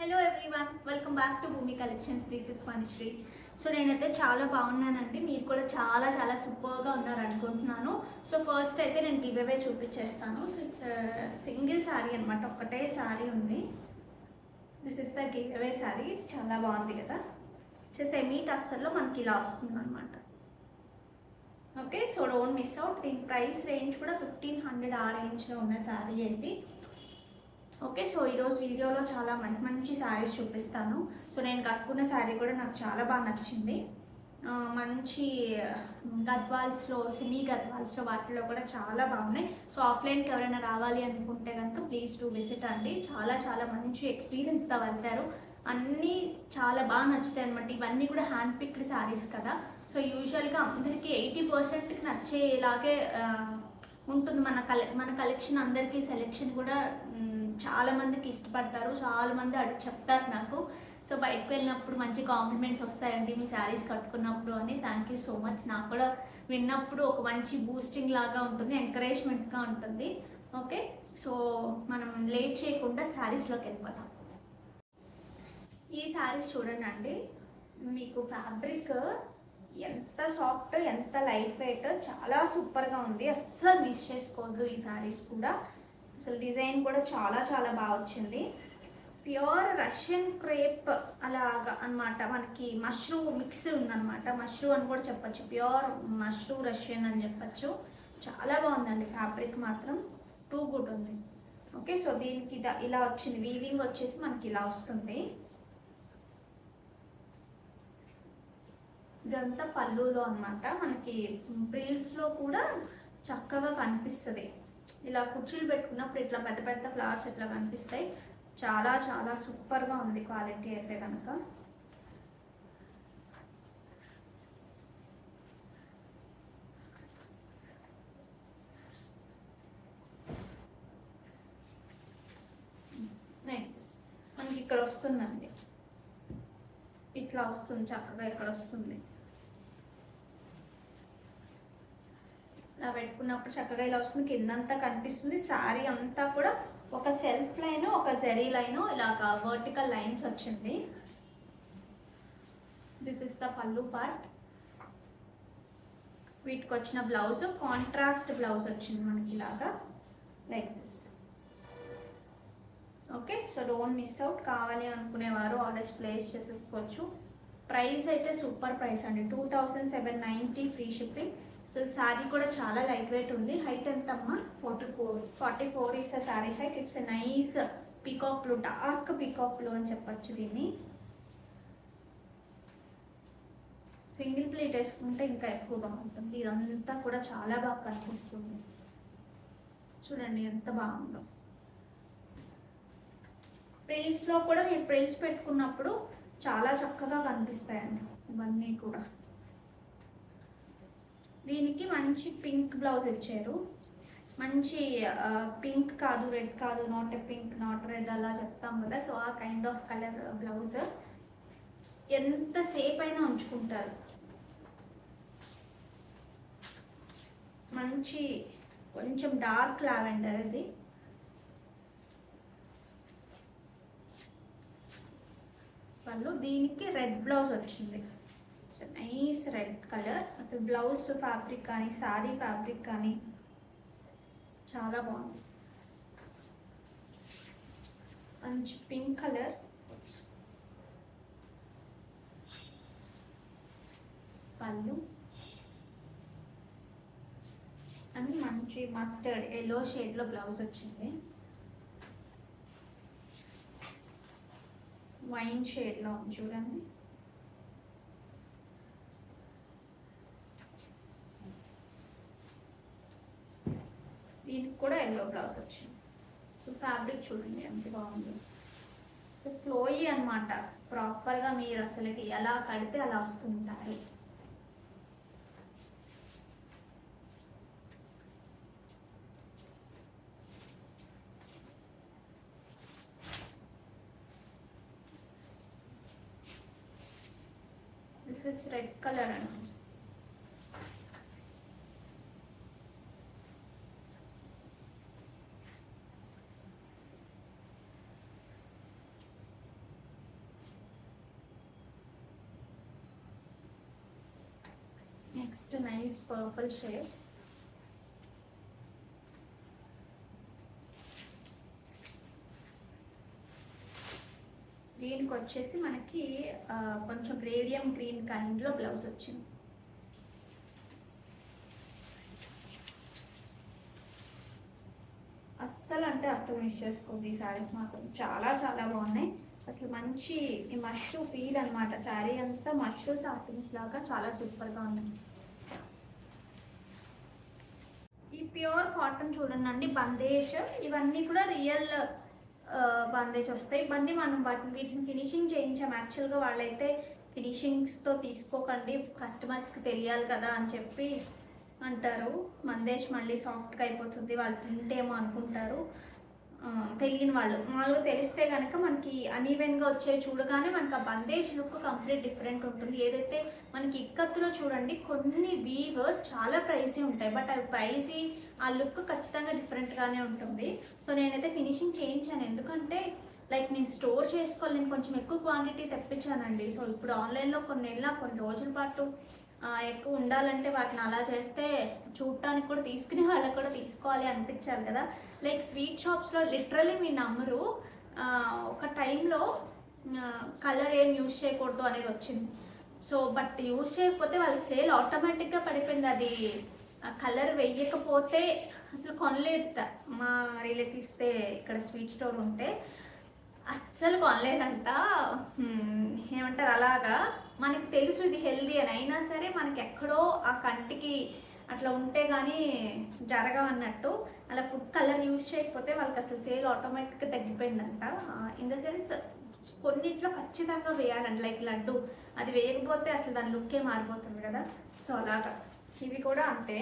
Hello everyone, welcome back to Bhoomi collections. This is Phanishree. So నేనైతే చాలా బాగున్నానండి. మీరు కూడా చాలా చాలా సూపర్గా ఉన్నారు అనుకుంటున్నాను. సో ఫస్ట్ అయితే నేను గివ్ అవే చూపించేస్తాను. సో ఇట్స్ సింగిల్ శారీ అనమాట, ఒకటే శారీ ఉంది. This is the give away sari. చాలా బాగుంది కదా. సెమీ టస్సర్లో మనకి ఇలా వస్తుంది అనమాట. Okay, so don't miss out. దీని ప్రైస్ రేంజ్ కూడా 1500 ఆ రేంజ్లో ఉన్న శారీ ఏంటి. ఓకే, సో ఈరోజు వీడియోలో చాలా మంచి మంచి శారీస్ చూపిస్తాను. సో నేను కట్టుకున్న శారీ కూడా నాకు చాలా బాగా నచ్చింది. మంచి గద్వాల్స్లో, సెమీ గద్వాల్స్లో వాటిలో కూడా చాలా బాగున్నాయి. సో ఆఫ్లైన్కి ఎవరైనా రావాలి అనుకుంటే కనుక ప్లీజ్ టు విజిట్ అండి. చాలా చాలా మంచి ఎక్స్పీరియన్స్తో వెళ్తారు. అన్నీ చాలా బాగా నచ్చుతాయి అనమాట. ఇవన్నీ కూడా హ్యాండ్ పిక్డ్ శారీస్ కదా. సో యూజువల్గా అందరికీ 80% నచ్చేలాగే ఉంటుంది. మన కలెక్షన్ అందరికీ సెలెక్షన్ కూడా చాలా మందికి ఇష్టపడతారు. చాలా మంది చెప్తారు నాకు. సో బయటకు వెళ్ళినప్పుడు మంచి కాంప్లిమెంట్స్ వస్తాయండి మీ శారీస్ కట్టుకున్నప్పుడు అని. Thank you so much. నాకు కూడా విన్నప్పుడు ఒక మంచి బూస్టింగ్ లాగా ఉంటుంది, ఎంకరేజ్మెంట్గా ఉంటుంది. ఓకే, సో మనం లేట్ చేయకుండా శారీస్లోకి వెళ్ళిపోతాం. ఈ శారీస్ చూడండి అండి, మీకు ఫ్యాబ్రిక్ ఎంత సాఫ్ట్, ఎంత లైట్ వెయిట్, చాలా సూపర్గా ఉంది. అస్సలు మిస్ చేసుకోవద్దు ఈ శారీస్ కూడా. అసలు డిజైన్ కూడా చాలా చాలా బాగా వచ్చింది. ప్యూర్ రష్యన్ క్రేప్ అలాగా అనమాట. మనకి మష్రూ మిక్స్ ఉందన్నమాట. మష్రూ అని కూడా చెప్పచ్చు, ప్యూర్ మష్రూ రష్యన్ అని చెప్పచ్చు. చాలా బాగుందండి ఫ్యాబ్రిక్ మాత్రం, టూ గుడ్ ఉంది. ఓకే, సో దీనికి ఇలా వచ్చింది. వీవింగ్ వచ్చేసి మనకి ఇలా వస్తుంది. ఇదంతా పళ్ళులో అనమాట. మనకి ప్రిల్స్లో కూడా చక్కగా కనిపిస్తుంది. ఇలా కుర్చీలు పెట్టుకున్నప్పుడు ఇట్లా పెద్ద పెద్ద ఫ్లవర్స్ ఇట్లా కనిపిస్తాయి. చాలా చాలా సూపర్గా ఉంది క్వాలిటీ అయితే కనుక. నెక్స్ట్ మనకి ఇక్కడ వస్తుందండి, ఇట్లా వస్తుంది చక్కగా. ఇక్కడ వస్తుంది, ఇలా పెట్టుకున్నప్పుడు చక్కగా ఇలా వస్తుంది. కిందంతా కనిపిస్తుంది. శారీ అంతా కూడా ఒక సెల్ఫ్ లైన్, ఒక జరీ లైన్, ఇలాగా వర్టికల్ లైన్స్ వచ్చింది. దిస్ ఇస్ ద పల్లు పార్ట్. వీటికి వచ్చిన బ్లౌజ్ కాంట్రాస్ట్ బ్లౌజ్ వచ్చింది మనకి ఇలాగా, like this. Okay, so don't miss out. కావాలి అనుకునేవారు ఆర్డర్స్ ప్లేస్ చేసేసుకోవచ్చు. ప్రైస్ అయితే సూపర్ ప్రైస్ అండి, 2790 ఫ్రీ షిప్పింగ్. సో శారీ కూడా చాలా లైట్ వెయిట్ ఉంది. హైట్ ఎంత అమ్మా? 44 is a sari height. It's a nice peacock blue, dark peacock blue అని చెప్పచ్చు దీన్ని. సింగిల్ ప్లేట్ వేసుకుంటే ఇంకా ఎక్కువ బాగుంటుంది. ఇదంతా కూడా చాలా బాగా కనిపిస్తుంది. చూడండి ఎంత బాగుందో. ప్రిల్స్లో కూడా మీరు ప్రిల్స్ పెట్టుకున్నప్పుడు చాలా చక్కగా కనిపిస్తాయండి ఇవన్నీ కూడా. దీనికి మంచి పింక్ బ్లౌజ్ ఇచ్చారు. మంచి పింక్ కాదు, రెడ్ కాదు, not a pink, not red అలా చెప్తాం కదా. సో ఆ కైండ్ ఆఫ్ కలర్ బ్లౌజ్ ఎంతసేపు అయినా ఉంచుకుంటారు. మంచి కొంచెం డార్క్ లావెండర్ ఇది. వాళ్ళు దీనికి రెడ్ బ్లౌజ్ వచ్చింది. Nice red colour. అసలు బ్లౌజ్ ఫ్యాబ్రిక్ కానీ శారీ ఫ్యాబ్రిక్ కానీ చాలా బాగుంది. మంచి పింక్ కలర్, పళ్ళు అని మంచి మస్టర్డ్ ఎల్లో షేడ్లో బ్లౌజ్ వచ్చింది. వైన్ షేడ్లో చూడండి. దీనికి కూడా ఎల్లో బ్లౌజ్ వచ్చింది. సో ఫ్యాబ్రిక్ చూడండి ఎంత బాగుంది. సో ఫ్లోయీ అనమాట ప్రాపర్గా. మీరు అసలుకి ఎలా కడితే అలా వస్తుంది sari. This is red colour అండి. Next nice purple shade. దీనికి వచ్చేసి మనకి కొంచెం గ్రేడియం గ్రీన్ కైండ్లో బ్లౌజ్ వచ్చింది. అస్సలు అంటే అస్సలు మిస్ చేసుకోండి. ఈ శారీస్ మాత్రం చాలా చాలా బాగున్నాయి. అసలు మంచి ఈ మష్రూ ఫీల్ అనమాట. శారీ అంతా మష్రూ సాటిన్స్ లాగా చాలా సూపర్గా ఉన్నాయి. ఈ ప్యూర్ కాటన్ చూడండి, బందేజ్. ఇవన్నీ కూడా రియల్ బందేజ్ వస్తాయి. ఇవన్నీ మనం వీటిని ఫినిషింగ్ చేయించాం. యాక్చువల్గా వాళ్ళైతే ఫినిషింగ్స్తో తీసుకోకండి, కస్టమర్స్కి తెలియాలి కదా అని చెప్పి అంటారు. బందేజ్ మళ్ళీ సాఫ్ట్గా అయిపోతుంది, వాళ్ళు ప్రింట్ ఏమో అనుకుంటారు. తెలియని వాళ్ళు మామూలుగా తెలిస్తే కనుక మనకి అనీవెన్గా వచ్చేవి చూడగానే మనకి ఆ బందేజ్ లుక్ కంప్లీట్ డిఫరెంట్ ఉంటుంది. ఏదైతే మనకి ఇక్కత్తులో చూడండి కొన్ని వీవ్ చాలా ప్రైసీ ఉంటాయి, బట్ అవి ప్రైసీ ఆ లుక్ ఖచ్చితంగా డిఫరెంట్గానే ఉంటుంది. సో నేనైతే ఫినిషింగ్ చేయించాను, ఎందుకంటే లైక్ నేను స్టోర్ చేసుకోవాలి, నేను కొంచెం ఎక్కువ క్వాంటిటీ తెప్పించానండి. సో ఇప్పుడు ఆన్లైన్లో కొన్ని రోజుల పాటు ఎక్కువ ఉండాలంటే వాటిని అలా చేస్తే చూడటానికి కూడా తీసుకునే వాళ్ళకి కూడా తీసుకోవాలి అనిపించాలి కదా. లైక్ స్వీట్ షాప్స్లో లిటరలీ మీ నమ్మరు, ఒక టైంలో కలర్ ఏం యూజ్ చేయకూడదు అనేది వచ్చింది. సో బట్ యూజ్ చేయకపోతే వాళ్ళకి సేల్ ఆటోమేటిక్గా పడిపోయింది. అది కలర్ వేయకపోతే అసలు కొనలేదు. మా రిలేటివ్స్దే ఇక్కడ స్వీట్ స్టోర్ ఉంటే అస్సలు కొనలేదంట. ఏమంటారు, అలాగా మనకి తెలుసు ఇది హెల్దీ అని, అయినా సరే మనకి ఎక్కడో ఆ కంటికి అట్లా ఉంటే కానీ జరగవన్నట్టు. అలా ఫుడ్ కలర్ యూజ్ చేయకపోతే వాళ్ళకి అసలు సేల్ ఆటోమేటిక్గా తగ్గిపోయిందంట. ఇన్ ద సెన్స్ కొన్నిట్లో ఖచ్చితంగా వేయాలండి, లైక్ లడ్డు అది వేయకపోతే అసలు దాని లుక్కే మారిపోతుంది కదా. సో అలాగా ఇవి కూడా అంతే.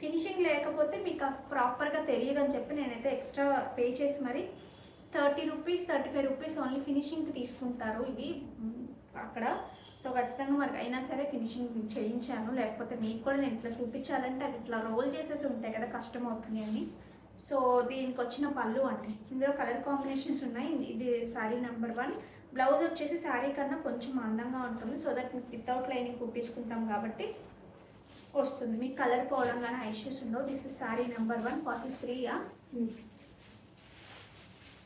ఫినిషింగ్ లేకపోతే మీకు ప్రాపర్గా తెలియదు అని చెప్పి నేనైతే ఎక్స్ట్రా పే చేసి మరి 30 రూపీస్ 35 రూపీస్ ఓన్లీ ఫినిషింగ్కి తీసుకుంటారు ఇవి అక్కడ. సో ఖచ్చితంగా మనకి అయినా సరే ఫినిషింగ్ చేయించాను, లేకపోతే మీకు కూడా నేను ఇట్లా చూపించాలంటే అవి ఇట్లా రోల్ చేసేసి ఉంటాయి కదా, కష్టం అవుతుంది అని. సో దీనికి వచ్చిన పళ్ళు అంటే ఇందులో కలర్ కాంబినేషన్స్ ఉన్నాయి. ఇది శారీ నెంబర్ 1. బ్లౌజ్ వచ్చేసి శారీ కన్నా కొంచెం అందంగా ఉంటుంది, సో దట్ మీకు వితౌట్ లైనింగ్ కుట్టించుకుంటాం కాబట్టి వస్తుంది. మీకు కలర్ పోవడం కానీ ఇష్యూస్ ఉండవు. This is sari number 1 43.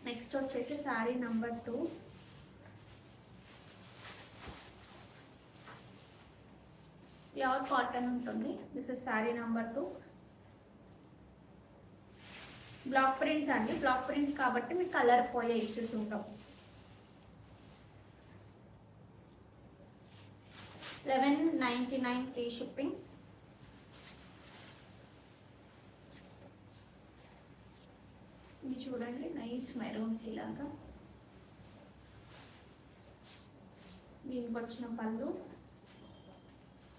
Next వచ్చేసి శారీ నెంబర్ 2. ప్యూర్ కాటన్ ఉంటుంది. This is sari number 2. Block prints అండి, బ్లాక్ ప్రింట్స్ కాబట్టి మీకు కలర్ పోయే ఇష్యూస్ ఉండవు. 1199 ఫ్రీ షిప్పింగ్. ఇది చూడండి, నైస్ మెరూన్ ఇలాగా. దీనికి వచ్చిన పళ్ళు.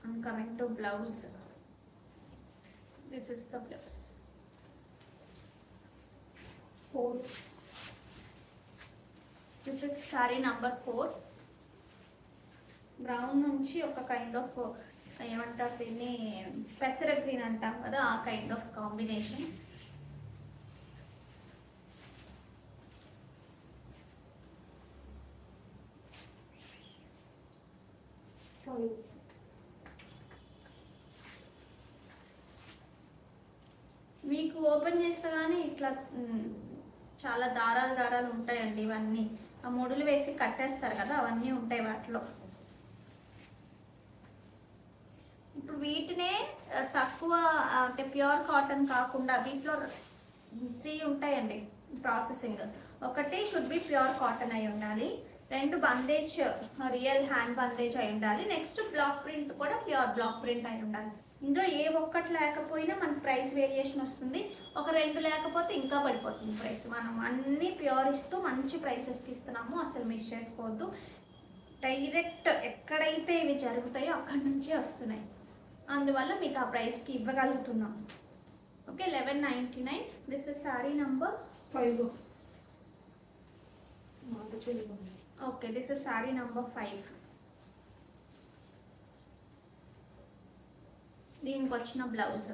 I'm coming to blouse. This is the blouse. 4. This is saree number 4. Brown నుంచి ఒక కైండ్ ఆఫ్ ఏమంటారు దీన్ని, పెసర గ్రీన్ అంటాం కదా, ఆ కైండ్ ఆఫ్ కాంబినేషన్. మీకు ఓపెన్ చేస్తే కానీ ఇట్లా చాలా దారాలు ఉంటాయండి. ఇవన్నీ ఆ ముడులు వేసి కట్టేస్తారు కదా, అవన్నీ ఉంటాయి వాటిలో. ఇప్పుడు వీటినే తక్కువ అంటే ప్యూర్ కాటన్ కాకుండా వీటిలో 3 ఉంటాయండి ప్రాసెసింగ్. ఒకటి షుడ్ బి ప్యూర్ కాటన్ అయి ఉండాలి, 2 బందేజ్ రియల్ హ్యాండ్ బందేజ్ అయి ఉండాలి, నెక్స్ట్ బ్లాక్ ప్రింట్ కూడా ప్యూర్ బ్లాక్ ప్రింట్ అయి ఉండాలి. ఇందులో ఏ ఒక్కటి లేకపోయినా మనకు ప్రైస్ వేరియేషన్ వస్తుంది. ఒక 2 లేకపోతే ఇంకా పడిపోతుంది ప్రైస్. మనం అన్నీ ప్యూర్ ఇస్తూ మంచి ప్రైసెస్కి ఇస్తున్నాము, అసలు మిస్ చేసుకోవద్దు. డైరెక్ట్ ఎక్కడైతే ఇవి జరుగుతాయో అక్కడి నుంచే వస్తున్నాయి, అందువల్ల మీకు ఆ ప్రైస్కి ఇవ్వగలుగుతున్నాం. Okay, 1199. This is sari number 5. Okay, this is sari number 5. దీనికి వచ్చిన blouse.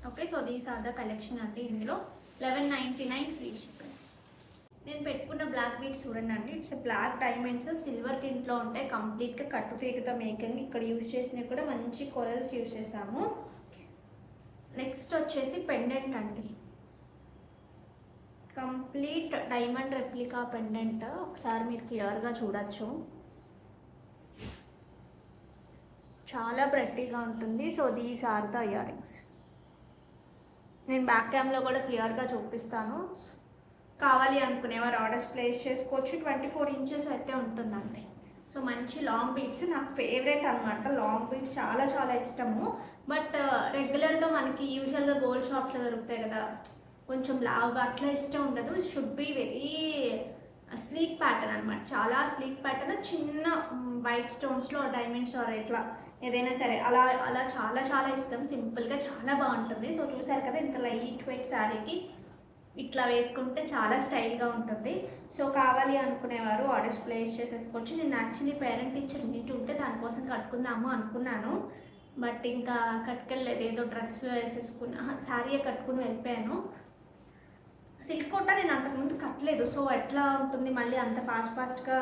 Okay, so these are the collection అండి. ఇందులో 1199 ఫ్రీ షిప్పింగ్. నేను పెట్టుకున్న బ్లాక్ బీడ్స్ చూడండి అండి, ఇట్స్ బ్లాక్ డైమండ్స్ సిల్వర్ టింట్లో ఉంటాయి. కంప్లీట్గా కట్టుతీగతో మేకింగ్. ఇక్కడ యూజ్ చేసినవి కూడా మంచి కొరల్స్ యూజ్ చేసాము. నెక్స్ట్ వచ్చేసి పెండెంట్ అండి, కంప్లీట్ డైమండ్ రెప్లికా పెండెంట్. ఒకసారి మీరు క్లియర్గా చూడొచ్చు, చాలా ప్రెట్టీగా ఉంటుంది. So these are the earrings. నేను బ్యాక్ క్యామ్లో కూడా క్లియర్గా చూపిస్తాను. కావాలి అనుకునేవారు ఆర్డర్స్ ప్లేస్ చేసుకోవచ్చు. 24 ఇంచెస్ అయితే ఉంటుందండి. సో మంచి లాంగ్ బీడ్స్ నాకు ఫేవరెట్ అనమాట. లాంగ్ బీడ్స్ చాలా చాలా ఇష్టము. బట్ రెగ్యులర్గా మనకి యూజువల్గా గోల్డ్ షాప్స్లో దొరుకుతాయి కదా, కొంచెం లావుగా అట్లా ఇష్టం ఉండదు. Should be very sleek pattern అనమాట, చాలా స్లీక్ ప్యాటర్న్. చిన్న వైట్ స్టోన్స్లో డైమండ్స్ ఆర్ ఇట్లా ఏదైనా సరే అలా అలా చాలా చాలా ఇష్టం. సింపుల్గా చాలా బాగుంటుంది. సో చూసారు కదా, ఇంత లైట్ వెయిట్ శారీకి ఇట్లా వేసుకుంటే చాలా స్టైల్గా ఉంటుంది. సో కావాలి అనుకునేవారు ఆర్డర్స్ ప్లేస్ చేసేసుకోవచ్చు. నేను యాక్చువల్లీ పేరెంట్ టీచర్ మీట్ ఉంటే దానికోసం కట్టుకుందాము అనుకున్నాను. బట్ ఇంకా కట్టుకెళ్ళలేదు, ఏదో డ్రెస్ వేసేసుకున్నా, శారీయే కట్టుకుని వెళ్ళిపోయాను. సిల్క్ కోట నేను అంతకుముందు కట్టలేదు. సో ఎట్లా ఉంటుంది మళ్ళీ అంత ఫాస్ట్గా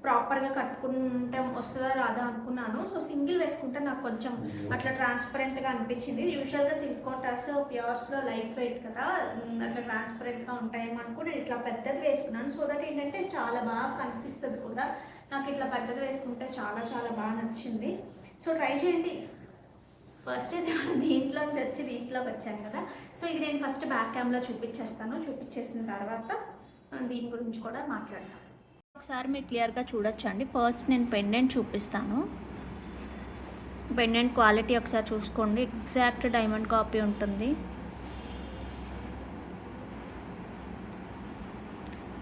ప్రాపర్గా కట్టుకుంటే వస్తుందా రాదా అనుకున్నాను. సో సింగిల్ వేసుకుంటే నాకు కొంచెం అట్లా ట్రాన్స్పరెంట్గా అనిపించింది. యూజువల్గా సిల్క్ కోటాస్ ప్యూర్స్లో లైట్ వెయిట్ కదా, అట్లా ట్రాన్స్పరెంట్గా ఉంటాయేమో అనుకో నేను ఇట్లా పెద్దది వేసుకున్నాను. సో దట్ ఏంటంటే చాలా బాగా కనిపిస్తుంది కూడా. నాకు ఇట్లా పెద్దది వేసుకుంటే చాలా చాలా బాగా నచ్చింది. సో ట్రై చేయండి. ఫస్ట్ అయితే మనం దీంట్లోంచి వచ్చి దీంట్లోకి వచ్చాను కదా. సో ఇది నేను ఫస్ట్ బ్యాక్ క్యామ్లో చూపించేస్తాను. చూపించేసిన తర్వాత మనం దీని గురించి కూడా మాట్లాడదాం. ఒకసారి మీరు క్లియర్గా చూడొచ్చు అండి. ఫస్ట్ నేను పెండెంట్ చూపిస్తాను. పెండెంట్ క్వాలిటీ ఒకసారి చూసుకోండి, ఎగ్జాక్ట్ డైమండ్ కాపీ ఉంటుంది.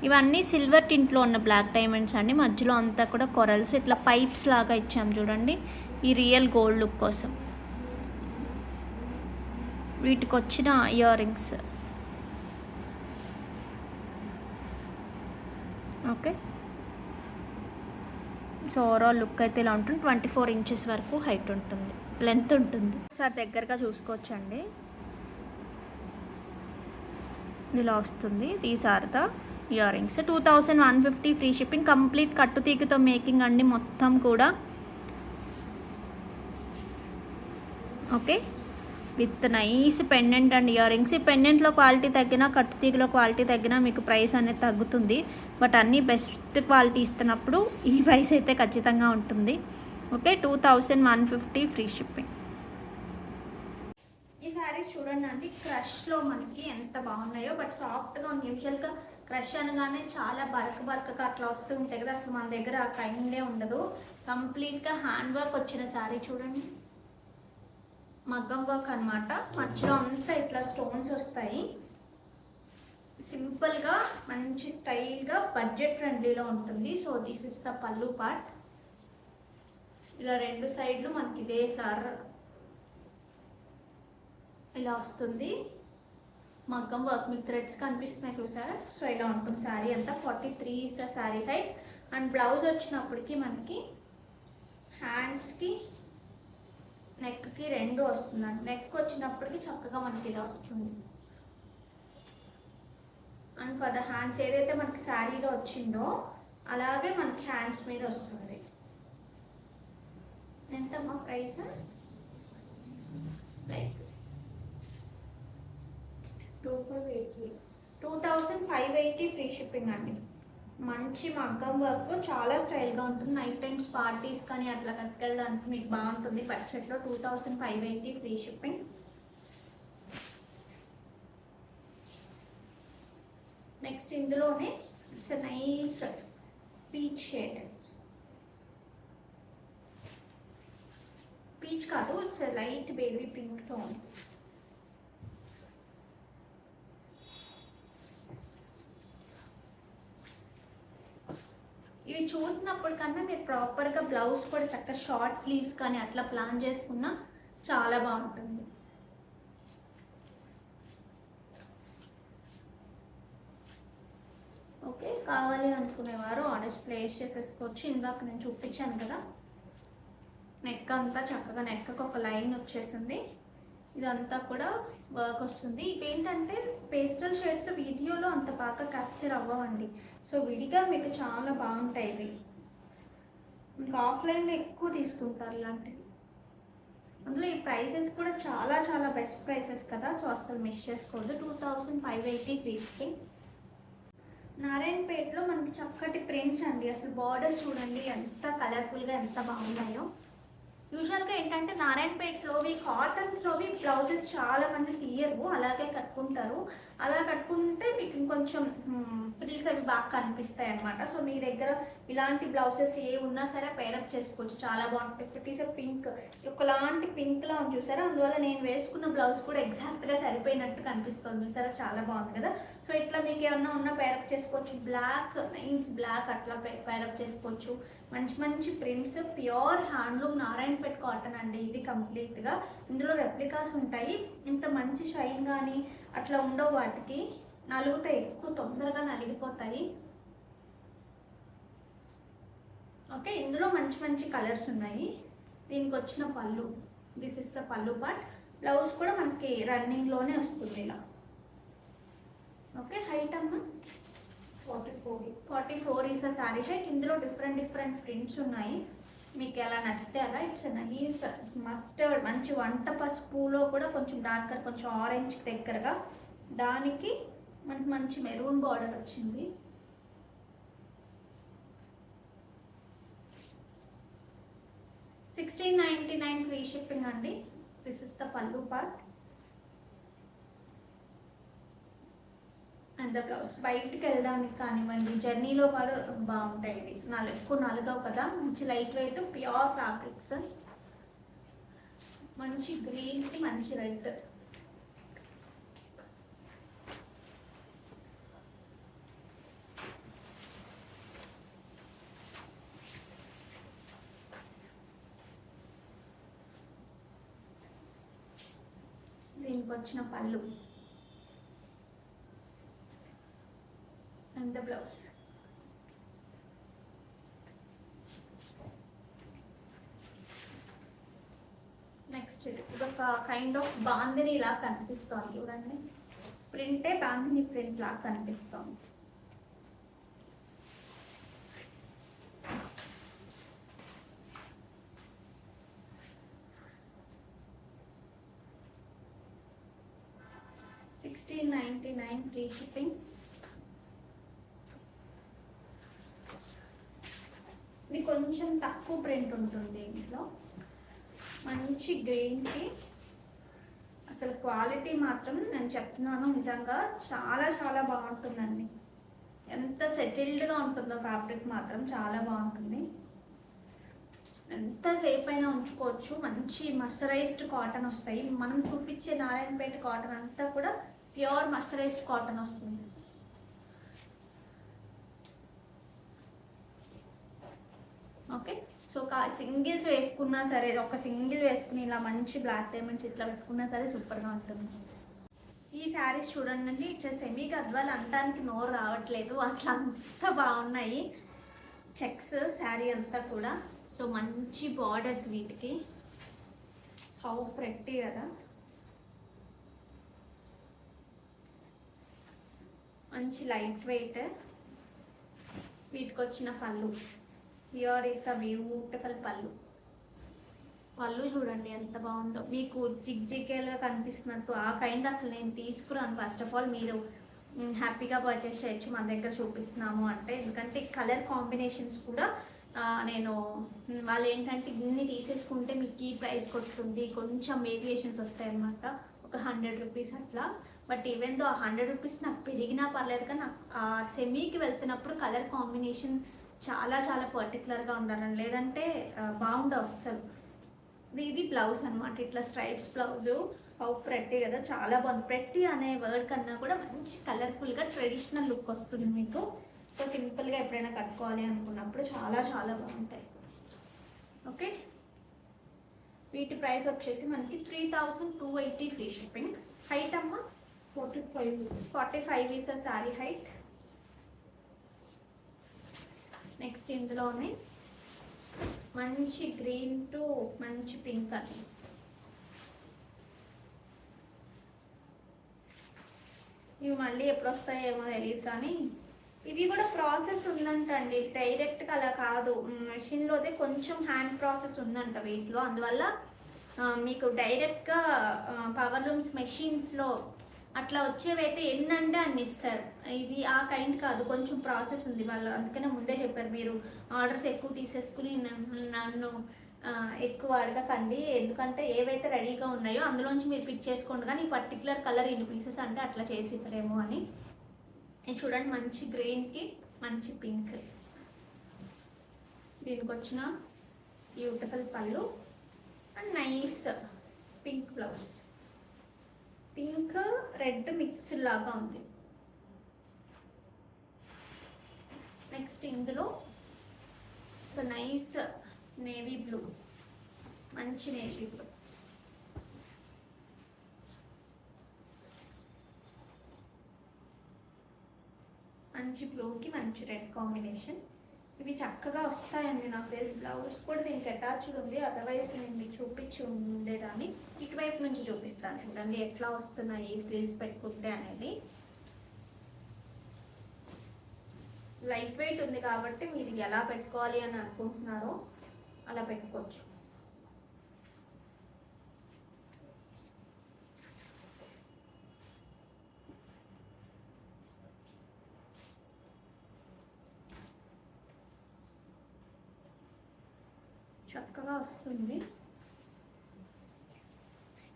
ఇవన్నీ సిల్వర్ టింట్లో ఉన్న బ్లాక్ డైమండ్స్ అండి. మధ్యలో అంతా కూడా కొరల్స్ ఇట్లా పైప్స్ లాగా ఇచ్చాం చూడండి, ఈ రియల్ గోల్డ్ లుక్ కోసం. వీటికి వచ్చిన ear rings. Okay, so overall look అయితే ఇలా ఉంటుంది. 24 ఇంచెస్ వరకు హైట్ ఉంటుంది, లెంత్ ఉంటుంది. ఒకసారి దగ్గరగా చూసుకోవచ్చండి, ఇలా వస్తుంది. These are the earrings. 2150 free shipping. Complete కట్టుతీగతో మేకింగ్ అండి మొత్తం కూడా. Okay, with nice pendant and earrings. ఈ పెండెంట్లో క్వాలిటీ తగ్గినా కట్టుతీగలో క్వాలిటీ తగ్గినా మీకు ప్రైస్ అనేది తగ్గుతుంది. బట్ అన్నీ బెస్ట్ క్వాలిటీ ఇస్తున్నప్పుడు ఈ ప్రైస్ అయితే ఖచ్చితంగా ఉంటుంది. Okay, 2150 free shipping. ఈ శారీస్ చూడండి అండి, క్రష్లో మనకి ఎంత బాగున్నాయో. బట్ సాఫ్ట్గా ఉంది. యూజువల్గా క్రష్ అనగానే చాలా బరకగా అట్లా వస్తూ ఉంటాయి కదా, అసలు మన దగ్గర ఆ కైండే ఉండదు. కంప్లీట్గా హ్యాండ్ వర్క్ వచ్చిన శారీ చూడండి, మగ్గం వర్క్ అనమాట. మధ్యలో అంతా ఇట్లా స్టోన్స్ వస్తాయి. సింపుల్గా మంచి స్టైల్గా బడ్జెట్ ఫ్రెండ్లీలో ఉంటుంది. సో దిస్ ఇస్ ద పల్లు పార్ట్. ఇలా రెండు సైడ్లు మనకి ఇదే ఫ్లవర్ ఇలా వస్తుంది. మగ్గం వర్క్ మీకు థ్రెడ్స్ కనిపిస్తున్నాయి చూసారా. సో ఇలా ఉంటుంది శారీ అంతా. 43 is sari height. And blouse వచ్చినప్పటికి మనకి హ్యాండ్స్కి నెక్కి రెండు వస్తుందండి. నెక్ వచ్చినప్పటికి చక్కగా మనకి ఇలా వస్తుంది. అండ్ ఫర్ ద హ్యాండ్స్ ఏదైతే మనకి శారీలో వచ్చిందో అలాగే మనకి హ్యాండ్స్ మీద వస్తుంది. ఎంతమ్మా price? Like this 2580 free shipping అండి. మంచి మగ్గం వర్క్, చాలా స్టైల్గా ఉంటుంది. నైట్ టైమ్స్ పార్టీస్ కానీ అట్లా కట్టుకెళ్ళడానికి మీకు బాగుంటుంది. బడ్జెట్లో 2580 ఫ్రీ షిప్పింగ్. నెక్స్ట్ ఇందులోనే it's nice peach shade. Peach కాదు, it's light baby pink tone. ఇవి చూసినప్పటికన్నా మీరు ప్రాపర్గా బ్లౌజ్ కూడా చక్కగా షార్ట్ స్లీవ్స్ కానీ అట్లా ప్లాన్ చేసుకున్నా చాలా బాగుంటుంది. ఓకే, కావాలి అనుకునేవారు ఆర్డర్స్ ప్లేస్ చేసేసుకోవచ్చు. ఇందాక నేను చూపించాను కదా, నెక్ అంతా చక్కగా నెక్కి ఒక లైన్ వచ్చేసింది. ఇదంతా కూడా వర్క్ వస్తుంది. ఇవేంటంటే పేస్టల్ షేడ్స్ వీడియోలో అంత బాగా క్యాప్చర్ అవ్వండి. సో విడిగా మీకు చాలా బాగుంటాయి ఇవి. మీకు ఆఫ్లైన్లో ఎక్కువ తీసుకుంటారు ఇలాంటివి. అందులో ఈ ప్రైసెస్ కూడా చాలా చాలా బెస్ట్ ప్రైసెస్ కదా, సో అస్సలు మిస్ చేసుకోవద్దు. 2580 ఫ్రీ షిప్పింగ్. నారాయణపేటలో మనకి చక్కటి ప్రింట్స్ అండి. అసలు బార్డర్స్ చూడండి ఎంత కలర్ఫుల్గా ఎంత బాగున్నాయో. యూజువల్గా ఏంటంటే నారాయణపేటలోవి కాటన్స్లోవి బ్లౌజెస్ చాలా మంది తీయరు, అలాగే కట్టుకుంటారు. అలా కట్టుకుంటే మీకు ఇంకొంచెం ప్రిల్స్ అవి బాగా కనిపిస్తాయి అనమాట. సో మీ దగ్గర ఇలాంటి బ్లౌజెస్ ఏ ఉన్నా సరే పేరప్ చేసుకోవచ్చు, చాలా బాగుంటుంది. ఇట్ ఈస్ పింక్, ఒకలాంటి పింక్లా ఉంది చూసారా, అందువల్ల నేను వేసుకున్న బ్లౌజ్ కూడా ఎగ్జాక్ట్గా సరిపోయినట్టు కనిపిస్తుంది చూసారా, చాలా బాగుంది కదా. సో ఇట్లా మీకు ఏమన్నా ఉన్నా పేరప్ చేసుకోవచ్చు. బ్లాక్ నైన్స్ బ్లాక్ అట్లా పేరప్ చేసుకోవచ్చు. మంచి మంచి prints, pure handloom Narayanpet cotton అండి ఇది కంప్లీట్గా. ఇందులో రెప్లికాస్ ఉంటాయి. ఇంత మంచి షైన్ కానీ అట్లా ఉండవు, వాటికి నలుగుతాయి, ఎక్కువ తొందరగా నలిగిపోతాయి. ఓకే, ఇందులో మంచి మంచి కలర్స్ ఉన్నాయి. దీనికి వచ్చిన పళ్ళు, దిస్ ఇస్ ద పళ్ళు పార్ట్. బ్లౌజ్ కూడా మనకి రన్నింగ్లోనే వస్తుంది ఇలా. ఓకే, హైట్ అమ్మ 44 ఈస్ అ శారీ హైట్. ఇందులో డిఫరెంట్ ప్రింట్స్ ఉన్నాయి, మీకు ఎలా నచ్చితే అలా. ఇట్స్ నైస్ మస్టర్డ్, మంచి వంట పసుపులో కూడా కొంచెం డార్కర్, కొంచెం ఆరెంజ్ దగ్గరగా, దానికి మనకి మంచి మెరూన్ బార్డర్ వచ్చింది. $1699 ఫ్రీ షిప్పింగ్ అండి. దిస్ ఇస్ ద పల్లు పార్ట్ అండ్ ద బ్లౌజ్. బయటికి వెళ్ళడానికి కానివ్వండి, జర్నీలో కూడా బాగుంటాయి ఇవి. ఎక్కువ నలగవు కదా, మంచి లైట్ వెయిట్ ప్యూర్ ఫ్యాబ్రిక్స్. మంచి గ్రీన్కి మంచి రెడ్. దీనికి వచ్చిన పళ్ళు and the blouse. నెక్స్ట్ ఇది ఒక కైండ్ ఆఫ్ బాందిని లా కనిపిస్తోంది చూడండి, ప్రింటే బాందిని ప్రింట్ లా కనిపిస్తోంది. $1699 ఫ్రీ షిప్పింగ్. ఇది కొంచెం తక్కువ ప్రింట్ ఉంటుంది ఇంట్లో. మంచి గ్రీన్కి అసలు క్వాలిటీ మాత్రం నేను చెప్తున్నాను నిజంగా చాలా చాలా బాగుంటుందండి. ఎంత సెటిల్డ్గా ఉంటుందో ఫ్యాబ్రిక్ మాత్రం చాలా బాగుంటుంది. ఎంతసేపు అయినా ఉంచుకోవచ్చు. మంచి మర్సరైజ్డ్ కాటన్ వస్తాయి. మనం చూపించే నారాయణపేట కాటన్ అంతా కూడా ప్యూర్ మర్సరైజ్డ్ కాటన్ వస్తుంది. ఓకే, సో సింగిల్స్ వేసుకున్నా సరే, ఒక సింగిల్ వేసుకుని ఇలా మంచి బ్లాక్ డైమండ్స్ ఇట్లా పెట్టుకున్నా సరే సూపర్గా ఉంటుంది. ఈ శారీస్ చూడండి, ఇట్లా సెమీ గద్వాలు అనడానికి నోరు రావట్లేదు, అసలు అంత బాగున్నాయి. చెక్స్ శారీ అంతా కూడా. సో మంచి బార్డర్స్ వీటికి, హౌ ప్రెట్టి కదా. మంచి లైట్ వెయిట్. వీటికి వచ్చిన పళ్ళు, హియర్ ఈస్ ద బ్యూటిఫుల్ పళ్ళు. పళ్ళు చూడండి ఎంత బాగుందో, మీకు జిగ్జిగేలుగా కనిపిస్తున్నట్టు ఆ కైండ్ అసలు నేను తీసుకురాను. ఫస్ట్ ఆఫ్ ఆల్ మీరు హ్యాపీగా పర్చేస్ చేయొచ్చు మన దగ్గర చూపిస్తున్నాము అంటే, ఎందుకంటే కలర్ కాంబినేషన్స్ కూడా నేను వాళ్ళు ఏంటంటే ఇన్ని తీసేసుకుంటే మీకు ఈ ప్రైస్కి వస్తుంది, కొంచెం వేరియేషన్స్ వస్తాయి అన్నమాట, ఒక 100 రూపీస్ అట్లా. బట్ ఈవెన్ దో ఆ 100 రూపీస్ నాకు పెరిగినా పర్లేదు, కానీ నాకు ఆ సెమీకి వెళ్తున్నప్పుడు కలర్ కాంబినేషన్ చాలా చాలా పర్టికులర్గా ఉండాలని, లేదంటే బాగుండవు అస్సలు. ఇది బ్లౌజ్ అనమాట, ఇట్లా స్ట్రైప్స్ బ్లౌజు. హౌ ప్రెట్టి కదా, చాలా బాగుంది. ప్రెట్టి అనే వర్డ్ కన్నా కూడా మంచి కలర్ఫుల్గా ట్రెడిషనల్ లుక్ వస్తుంది మీకు. సో సింపుల్గా ఎప్పుడైనా కట్టుకోవాలి అనుకున్నప్పుడు చాలా చాలా బాగుంటాయి. ఓకే, వీటి ప్రైస్ వచ్చేసి మనకి 3280 ఫ్రీ షిప్పింగ్. హైట్ అమ్మ 45 ఈస్ శారీ హైట్. నెక్స్ట్ ఇందులోనే మంచి గ్రీన్ టు మంచి పింక్ అని ఇవి మళ్ళీ ఎప్పుడు వస్తాయేమో తెలియదు, కానీ ఇవి కూడా ప్రాసెస్ ఉందంటండి, డైరెక్ట్గా అలా కాదు. మెషిన్లోదే కొంచెం హ్యాండ్ ప్రాసెస్ ఉందంట వీటిలో. అందువల్ల మీకు డైరెక్ట్గా పవర్ లూమ్స్ మెషిన్స్లో అట్లా వచ్చేవైతే ఎన్నంటే అన్ని ఇస్తారు. ఇవి ఆ కైండ్ కాదు, కొంచెం ప్రాసెస్ ఉంది వాళ్ళు. అందుకనే ముందే చెప్పారు, మీరు ఆర్డర్స్ ఎక్కువ తీసేసుకుని నన్ను ఎక్కువ అడగకండి, ఎందుకంటే ఏవైతే రెడీగా ఉన్నాయో అందులోంచి మీరు పిక్ చేసుకోండి, కానీ ఈ పర్టికులర్ కలర్ ఇన్ని పీసెస్ అంటే అట్లా చేసి ఇవ్వరేమో అని. ఇది చూడండి, మంచి గ్రీన్కి మంచి పింక్, దీనికి వచ్చిన బ్యూటిఫుల్ పళ్ళు and nice pink blouse. Pink red mix లాగా ఉంది. నెక్స్ట్ ఇందులో సో నైస్ నేవీ బ్లూ, మంచి నేవీ బ్లూ. మంచి బ్లూకి మంచి రెడ్ కాంబినేషన్. ఇవి చక్కగా వస్తాయండి. నాకు తెలిసి బ్లౌజ్ కూడా దీనికి అటాచ్డ్ ఉంది, అదర్వైజ్ నేను మీకు చూపించి ఉండేదాన్ని. ఇటువైపు నుంచి చూపిస్తాను చూడండి ఎట్లా వస్తున్నాయి ఫ్రిల్స్ పెట్టుకుంటే అనేది. లైట్ వెయిట్ ఉంది కాబట్టి మీరు ఎలా పెట్టుకోవాలి అని అనుకుంటున్నారో అలా పెట్టుకోవచ్చు. చక్కగా వస్తుంది.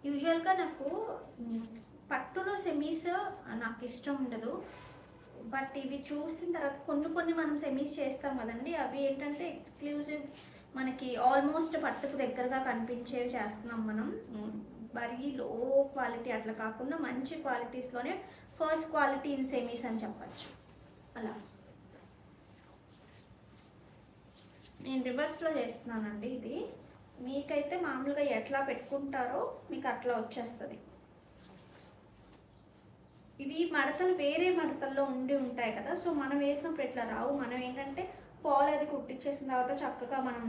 యూజువల్గా నాకు పట్టులో సెమీస్ నాకు ఇష్టం ఉండదు, బట్ ఇవి చూసిన తర్వాత కొన్ని మనం సెమీస్ చేస్తాం కదండి, అవి ఏంటంటే ఎక్స్క్లూజివ్, మనకి ఆల్మోస్ట్ పట్టుకు దగ్గరగా కనిపించేవి చేస్తున్నాం మనం. మరీ లో క్వాలిటీ అట్లా కాకుండా మంచి క్వాలిటీస్లోనే ఫస్ట్ క్వాలిటీ ఇన్ సెమీస్ అని చెప్పచ్చు. అలా నేను రివర్స్లో చేస్తున్నానండి ఇది. మీకైతే మామూలుగా ఎట్లా పెట్టుకుంటారో మీకు అట్లా వచ్చేస్తుంది. ఇవి మడతలు వేరే మడతల్లో ఉంటాయి కదా, సో మనం వేసినప్పుడు ఎట్లా రావు. మనం ఏంటంటే ఫాల్ అది కుట్టించేసిన తర్వాత చక్కగా మనం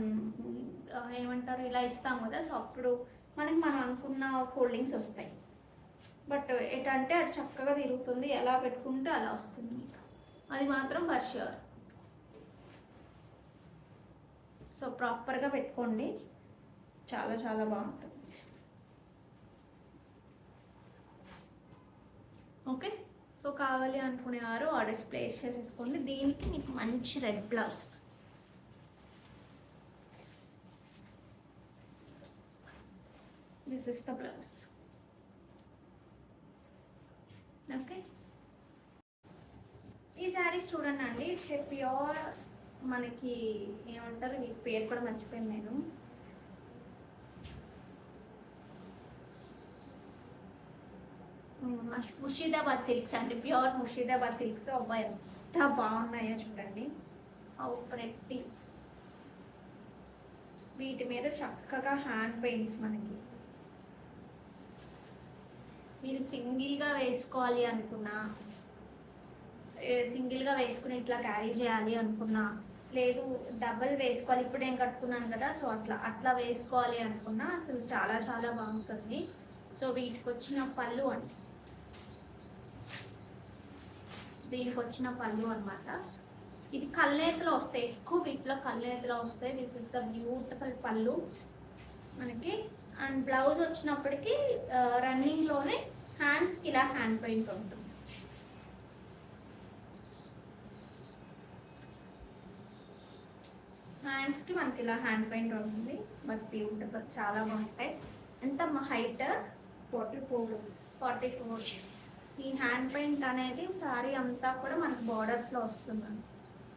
ఏమంటారు ఇలా ఇస్తాం కదా, సో అప్పుడు మనం అనుకున్న ఫోల్డింగ్స్ వస్తాయి. బట్ ఎటంటే అది చక్కగా తిరుగుతుంది, ఎలా పెట్టుకుంటే అలా వస్తుంది మీకు, అది మాత్రం ఫర్ ష్యూర్. సో ప్రాపర్గా పెట్టుకోండి, చాలా చాలా బాగుంటుంది. ఓకే, సో కావాలి అనుకునేవారు ఆర్డర్స్ ప్లేస్ చేసేసుకోండి. దీనికి మీకు మంచి red blouse. This is the blouse. Okay, ఈ శారీస్ చూడండి అండి, ఇట్స్ ఏ ప్యూర్, మనకి ఏమంటారు మీకు పేరు కూడా మర్చిపోయాను నేను. ముషీదాబాద్ సిల్క్స్ అండి, ప్యూర్ ముషీదాబాద్ సిల్క్స్. అబ్బాయి ఎంత బాగున్నాయో చూడండి, హౌ ప్రెట్టి. వీటి మీద చక్కగా హ్యాండ్ పెయింట్స్. మనకి మీరు సింగిల్గా వేసుకోవాలి అనుకున్నా, సింగిల్గా వేసుకుని ఇట్లా క్యారీ చేయాలి అనుకున్నా, లేదు డబల్ వేసుకోవాలి, ఇప్పుడు నేను కట్టుకున్నాను కదా, సో అట్లా వేసుకోవాలి అనుకున్నా అసలు చాలా చాలా బాగుంటుంది. సో వీటికి వచ్చిన పళ్ళు అండి, దీనికి వచ్చిన పళ్ళు అనమాట. ఇది కల్నేతలో వస్తాయి, ఎక్కువ వీటిలో కల్నేతలో వస్తాయి. దిస్ ఇస్ ద బ్యూటిఫుల్ పళ్ళు మనకి. అండ్ బ్లౌజ్ వచ్చినప్పటికీ రన్నింగ్లోనే హ్యాండ్స్కి ఇలా హ్యాండ్ పెయింట్ ఉంటుంది. హ్యాండ్స్కి మనకి ఇలా హ్యాండ్ పెయింట్ ఉంటుంది, బట్ బ్యూటిఫుల్, చాలా బాగుంటాయి. ఎంత హైట్ 44. ఈ హ్యాండ్ పెయింట్ అనేది సారీ అంతా కూడా మనకి బార్డర్స్లో వస్తుంది.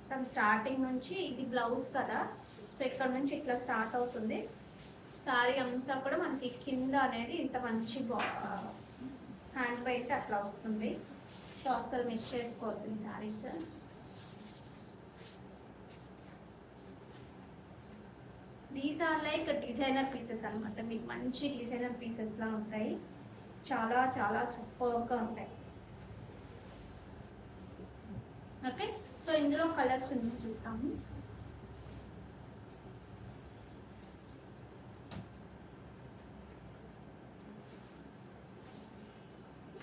ఫ్రమ్ స్టార్టింగ్ నుంచి, ఇది బ్లౌజ్ కదా, సో ఇక్కడ నుంచి ఇట్లా స్టార్ట్ అవుతుంది. సారీ అంతా కూడా మనకి కింద అనేది ఇంత మంచి హ్యాండ్ పెయింట్ అట్లా వస్తుంది. సో అస్సలు మిస్ చేసుకోవద్దు ఈ saris. These are like designer pieces అనమాట, మీకు మంచి డిజైనర్ పీసెస్లా ఉంటాయి, చాలా చాలా సూపర్గా ఉంటాయి. ఓకే, సో ఇందులో కలర్స్ ఉన్నాయి చూద్దాము.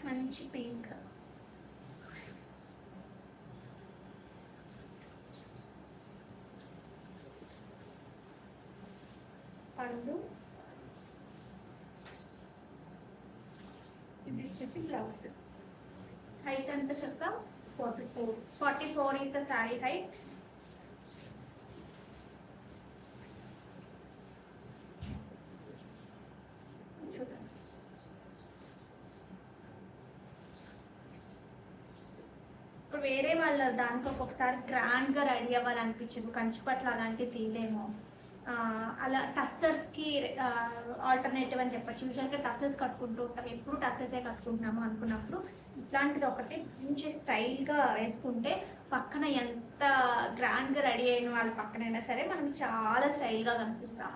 మంచి పింక్, పళ్ళు, ఇది వచ్చేసి బ్లౌజ్. హైట్ ఎంత చెప్తాం? 44. 44 is the saree height. ఇప్పుడు వేరే వాళ్ళ దాంట్లో ఒక్కొక్కసారి గ్రాండ్గా రెడీ అవ్వాలనిపించదు, కంచిపట్ల అలాంటివి తీయలేము, అలా టస్సర్స్కి ఆల్టర్నేటివ్ అని చెప్పచ్చు. యూజువల్గా టస్సర్స్ కట్టుకుంటూ ఉంటాం, ఎప్పుడు టస్సర్సే కట్టుకుంటున్నాము అనుకున్నప్పుడు ఇట్లాంటిది ఒకటి మంచి స్టైల్గా వేసుకుంటే పక్కన ఎంత గ్రాండ్గా రెడీ అయిన వాళ్ళ పక్కనైనా సరే మనం చాలా స్టైల్గా కనిపిస్తాం.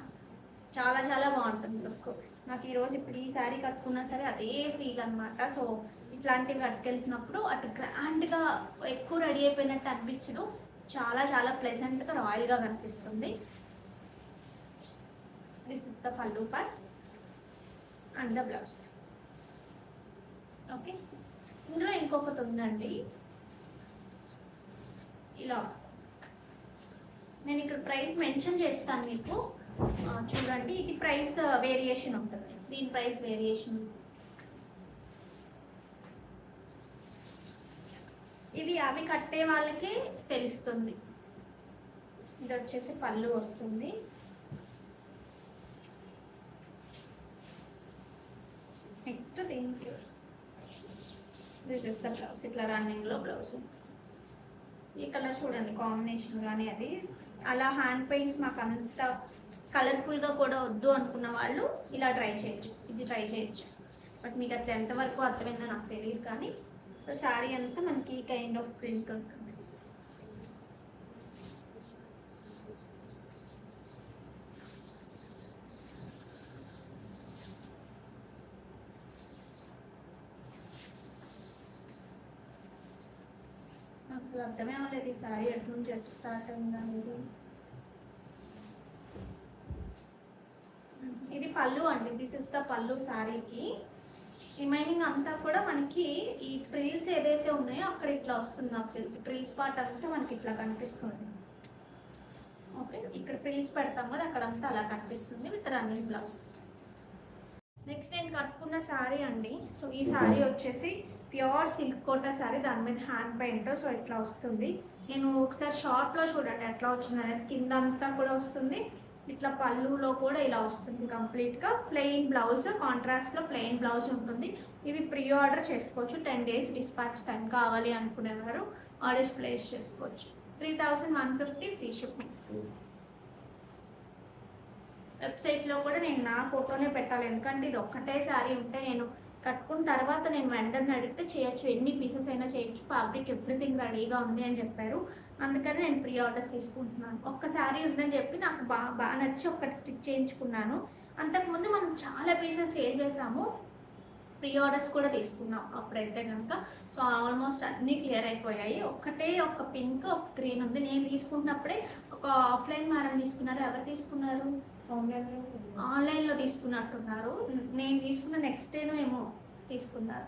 చాలా చాలా బాగుంటుంది లుక్. నాకు ఈరోజు ఇప్పుడు ఈ శారీ కట్టుకున్నా సరే అదే ఫీల్ అనమాట. సో ఇట్లాంటివి కట్టుకెళ్తున్నప్పుడు అటు గ్రాండ్గా ఎక్కువ రెడీ అయిపోయినట్టు అనిపించదు, చాలా చాలా ప్లెజెంట్గా రాయల్గా కనిపిస్తుంది. దిస్ ఇస్ ద పల్లు part and the blouse. Okay, ఇందులో ఇంకొకటి ఉందండి, ఇలా వస్తుంది. నేను ఇక్కడ ప్రైస్ మెన్షన్ చేస్తాను మీకు, చూడండి. ఇది ప్రైస్ వేరియేషన్ ఉంటుంది, దీని ప్రైస్ వేరియేషన్. ఇవి అవి కట్టే వాళ్ళకి తెలుస్తుంది. ఇది వచ్చేసి పళ్ళు వస్తుంది. నెక్స్ట్ దీనికి దిస్ ఇస్ ద బ్లౌజ్. ఇట్లా రన్నింగ్లో బ్లౌజ్. ఈ కలర్ చూడండి కాంబినేషన్ కానీ అది అలా హ్యాండ్ పెయింట్స్ మాకు అంత కలర్ఫుల్గా కూడా వద్దు అనుకున్న వాళ్ళు ఇలా ట్రై చేయొచ్చు, ఇది ట్రై చేయొచ్చు. బట్ మీకు అసలు ఎంతవరకు అర్థమైందో నాకు తెలియదు, కానీ శారీ అంతా మనకి ఈ కైండ్ ఆఫ్ ప్రింట్ ఉంటుంది. నాకు అర్థమే అవ్వలేదు ఈ శారీ ఎటు నుంచి ఎటు స్టార్ట్ అయింది అనేది. ఇది పళ్ళు అండి, దిస్ ఇస్ ద పళ్ళు శారీకి. రిమైనింగ్ అంతా కూడా మనకి ఈ ప్రిల్స్ ఏదైతే ఉన్నాయో అక్కడ ఇట్లా వస్తుంది. నాకు తెలిసి ప్రిల్స్ పార్ట్ అంతా మనకి ఇట్లా కనిపిస్తుంది. ఓకే, ఇక్కడ ప్రిల్స్ పెడతాం కదా అక్కడంతా అలా కనిపిస్తుంది విత్ రన్నింగ్ బ్లౌజ్. నెక్స్ట్ నేను కట్టుకున్న శారీ అండి. సో ఈ శారీ వచ్చేసి ప్యూర్ సిల్క్ కోటా శారీ, దాని మీద హ్యాండ్ పెయింట్. సో ఇట్లా వస్తుంది. నేను ఒకసారి షార్ట్లో చూడండి ఎట్లా వచ్చింది అనేది. కింద అంతా కూడా వస్తుంది, ఇట్లా పళ్ళులో కూడా ఇలా వస్తుంది. కంప్లీట్గా ప్లెయిన్ బ్లౌజ్, కాంట్రాస్ట్లో ప్లెయిన్ బ్లౌజ్ ఉంటుంది. ఇవి ప్రీ ఆర్డర్ చేసుకోవచ్చు, 10 days డిస్పాచ్ టైం కావాలి అనుకునేవారు ఆర్డర్స్ ప్లేస్ చేసుకోవచ్చు. 3150 ఫ్రీ షిప్పింగ్. వెబ్సైట్లో కూడా నేను నా ఫోటోనే పెట్టాలి, ఎందుకంటే ఇది ఒక్కటే శారీ ఉంటే నేను కట్టుకున్న తర్వాత నేను వెంటనే అడిగితే చేయొచ్చు, ఎన్ని పీసెస్ అయినా చేయొచ్చు, ఫ్యాబ్రిక్ ఎవ్రీథింగ్ రెడీగా ఉంది అని చెప్పారు. అందుకని నేను ప్రీ ఆర్డర్స్ తీసుకుంటున్నాను. ఒక్క శారీ ఉందని చెప్పి నాకు బాగా నచ్చి ఒక్కటి స్టిచ్ చేయించుకున్నాను. అంతకుముందు మనం చాలా పీసెస్ సేల్ చేసాము, ప్రీ ఆర్డర్స్ కూడా తీసుకున్నాం అప్పుడైతే కనుక. సో ఆల్మోస్ట్ అన్నీ క్లియర్ అయిపోయాయి. ఒక్కటే ఒక పింక్ ఒక గ్రీన్ ఉంది. నేను తీసుకున్నప్పుడే ఒక ఆఫ్లైన్ మేడం తీసుకున్నారు. ఎవరు తీసుకున్నారు? ఆన్లైన్లో తీసుకున్నట్టున్నారు. నేను తీసుకున్న నెక్స్ట్ డేనో ఏమో తీసుకున్నారు.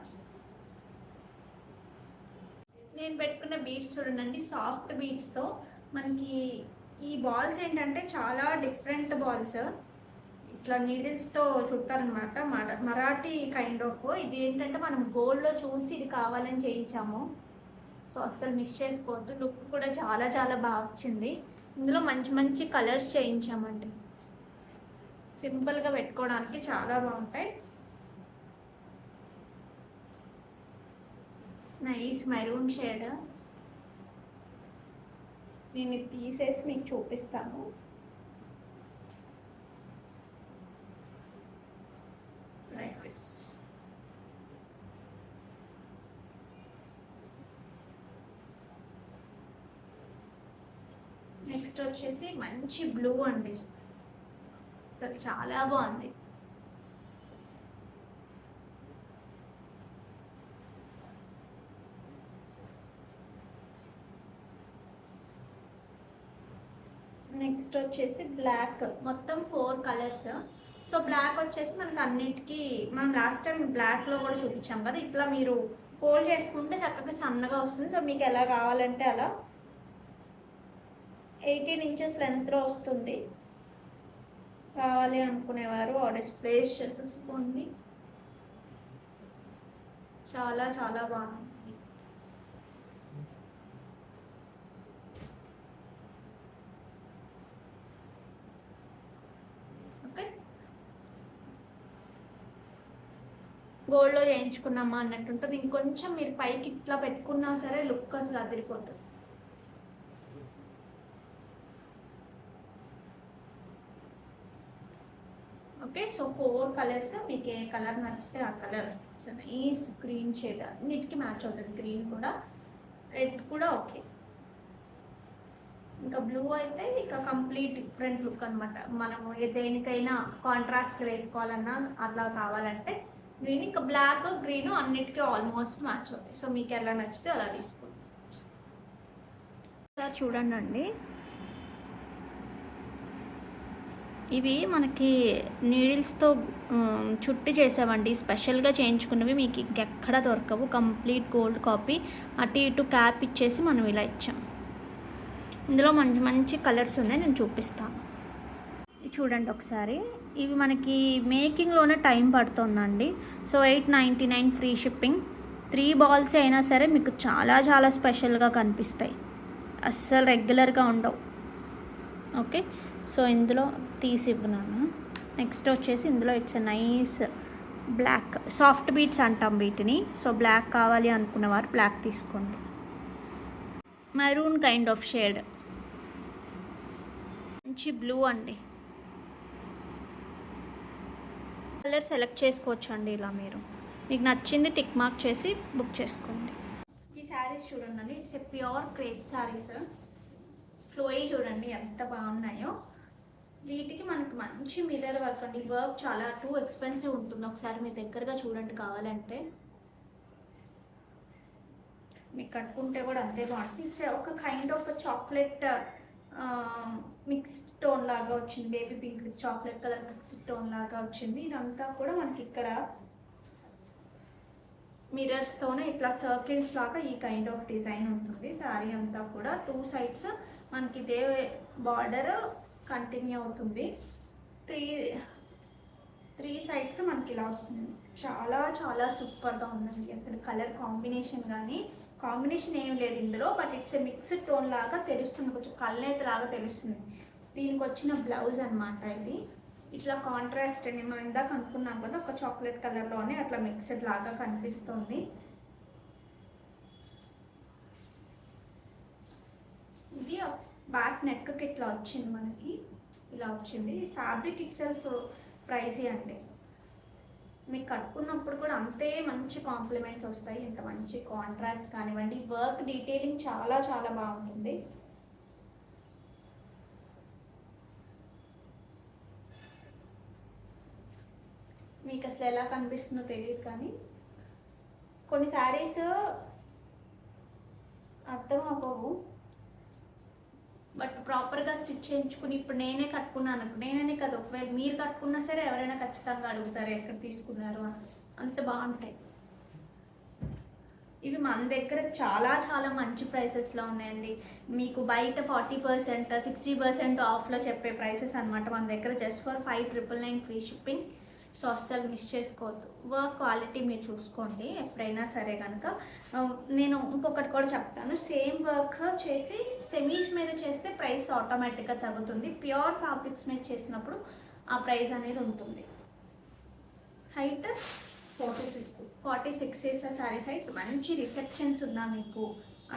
నేను పెట్టుకున్న బీడ్స్ చూడండి, సాఫ్ట్ బీడ్స్తో మనకి ఈ బాల్స్ ఏంటంటే చాలా డిఫరెంట్ బాల్స్. ఇట్లా నీడిల్స్తో చుట్టారనమాట, మరాఠీ కైండ్ ఆఫ్. ఇది ఏంటంటే మనం గోల్డ్లో చూసి ఇది కావాలని చేయించాము. సో అస్సలు మిస్ చేసుకోవద్దు. లుక్ కూడా చాలా చాలా బాగా వచ్చింది. ఇందులో మంచి మంచి కలర్స్ చేయించామండి, సింపుల్గా పెట్టుకోవడానికి చాలా బాగుంటాయి. Nice maroon shade. నేను ఇది తీసేసి మీకు చూపిస్తాను. Like this. నెక్స్ట్ వచ్చేసి మంచి బ్లూ అండి, అసలు చాలా బాగుంది. నెక్స్ట్ వచ్చేసి బ్లాక్, మొత్తం 4 కలర్స్. సో బ్లాక్ వచ్చేసి మనకు అన్నిటికీ మనం లాస్ట్ టైం బ్లాక్లో కూడా చూపించాం కదా, ఇట్లా మీరు ఫోల్డ్ చేసుకుంటే చక్కగా సన్నగా వస్తుంది. సో మీకు ఎలా కావాలంటే అలా 18 inches లెంత్లో వస్తుంది. కావాలి అనుకునేవారు ఆర్డర్స్ ప్లేస్ చేసేసుకోండి. చాలా చాలా బాగుంది. ఓకే, గోల్డ్లో చేయించుకున్నామా అన్నట్టుంటుంది. ఇంకొంచెం మీరు పైకి ఇట్లా పెట్టుకున్నా సరే లుక్ అసలు అదిరిపోతుంది. ఓకే, సో 4 కలర్స్, మీకు ఏ కలర్ నచ్చితే ఆ colour. So nice green shade, అన్నిటికీ మ్యాచ్ అవుతుంది. గ్రీన్ కూడా, రెడ్ కూడా ఓకే. ఇంకా బ్లూ అయితే ఇక కంప్లీట్ డిఫరెంట్ లుక్ అనమాట. మనము దేనికైనా కాంట్రాస్ట్ వేసుకోవాలన్నా అట్లా కావాలంటే గ్రీన్, ఇంకా బ్లాక్ గ్రీన్ అన్నిటికీ ఆల్మోస్ట్ మ్యాచ్ అవుతాయి. సో మీకు ఎలా నచ్చితే అలా తీసుకోండి. సార్ చూడండి అండి, ఇవి మనకి నీడిల్స్తో చుట్టి చేసామండి. స్పెషల్గా చేయించుకున్నవి, మీకు ఇంకెక్కడ దొరకవు. Complete gold copy. అటు ఇటు క్యాప్ ఇచ్చేసి మనం ఇలా ఇచ్చాం. ఇందులో మంచి మంచి కలర్స్ ఉన్నాయి, నేను చూపిస్తాను. చూడండి ఒకసారి. ఇవి మనకి మేకింగ్లోనే టైం పడుతుందండి. So 899 free shipping. 3 బాల్స్ అయినా సరే మీకు చాలా చాలా స్పెషల్గా కనిపిస్తాయి, అస్సలు రెగ్యులర్గా ఉండవు. ఓకే, సో ఇందులో తీసి ఇవ్వనాను. నెక్స్ట్ వచ్చేసి ఇందులో it's nice black soft beads అంటాం వీటిని. సో బ్లాక్ కావాలి అనుకునేవారు బ్లాక్ తీసుకోండి. మెరూన్ కైండ్ ఆఫ్ షేడ్, మంచి బ్లూ అండి. కలర్ సెలెక్ట్ చేసుకోవచ్చు అండి. ఇలా మీరు మీకు నచ్చింది టిక్ మార్క్ చేసి బుక్ చేసుకోండి. ఈ శారీస్ చూడండి, it's a pure crepe saris. ఫ్లోయి చూడండి ఎంత బాగున్నాయో. వీటికి మనకి మంచి మిర్రర్ వర్క్ అండి. వర్క్ చాలా టూ ఎక్స్పెన్సివ్ ఉంటుంది. ఒకసారి మీ దగ్గరగా చూడండి కావాలంటే. మీకు కట్టుకుంటే కూడా అంతే బాగుంటుంది. ఇట్స్ ఒక kind of chocolate mixed tone లాగా వచ్చింది. Baby pink chocolate colour mixed tone లాగా వచ్చింది. ఇదంతా కూడా మనకి ఇక్కడ మిర్రర్స్తోనే ఇట్లా సర్కిల్స్ లాగా ఈ కైండ్ ఆఫ్ డిజైన్ ఉంటుంది. శారీ అంతా కూడా 2 సైడ్స్ మనకి ఇదే బార్డర్ కంటిన్యూ అవుతుంది. త్రీ సైడ్స్ మనకి ఇలా వస్తుంది. చాలా చాలా సూపర్గా ఉందండి. అసలు కలర్ కాంబినేషన్ కానీ, కాంబినేషన్ ఏం లేదు ఇందులో, బట్ ఇట్స్ మిక్స్డ్ టోన్ లాగా తెలుస్తుంది, కొంచెం కల్నేత లాగా తెలుస్తుంది. దీనికి వచ్చిన బ్లౌజ్ అనమాట ఇది. ఇట్లా కాంట్రాస్ట్ అని మనం ఇందాక అనుకున్నాం కదా, ఒక చాక్లెట్ కలర్లోనే అట్లా మిక్స్డ్ లాగా కనిపిస్తుంది. ఇది బ్యాక్ నెక్కి ఇట్లా వచ్చింది, మనకి ఇలా వచ్చింది. ఫ్యాబ్రిక్ ఇట్ సెల్ఫ్ ప్రైసీ అండి. మీకు కట్టుకున్నప్పుడు కూడా అంతే మంచి కాంప్లిమెంట్స్ వస్తాయి. ఇంత మంచి కాంట్రాస్ట్ కానివ్వండి, వర్క్ డీటెయిలింగ్ చాలా చాలా బాగుంటుంది. మీకు అసలు ఎలా కనిపిస్తుందో తెలియదు, కానీ కొన్ని శారీస్ అర్థం అవ్వవు, బట్ ప్రాపర్గా స్టిచ్ చేయించుకుని ఇప్పుడు నేనే కట్టుకున్నాను. నేనే కదా, ఒకవేళ మీరు కట్టుకున్నా సరే ఎవరైనా ఖచ్చితంగా అడుగుతారు ఎక్కడ తీసుకున్నారు. అంత బాగుంటాయి ఇవి. మన దగ్గర చాలా చాలా మంచి ప్రైసెస్లో ఉన్నాయండి. మీకు బయట 40%, 60% ఆఫ్లో చెప్పే ప్రైసెస్ అనమాట. మన దగ్గర just for 5999 free shipping. So అస్సలు మిస్ చేసుకోవద్దు. వర్క్ క్వాలిటీ మీరు చూసుకోండి ఎప్పుడైనా సరే కనుక. నేను ఇంకొకటి కూడా చెప్తాను, సేమ్ వర్క్ చేసి సెమీస్ మీద చేస్తే ప్రైస్ ఆటోమేటిక్గా తగ్గుతుంది. ప్యూర్ ఫ్యాబ్రిక్స్ మీద చేసినప్పుడు ఆ ప్రైస్ అనేది ఉంటుంది. Height 46 is sari height. మంచి రిసెప్షన్స్ ఉన్నా మీకు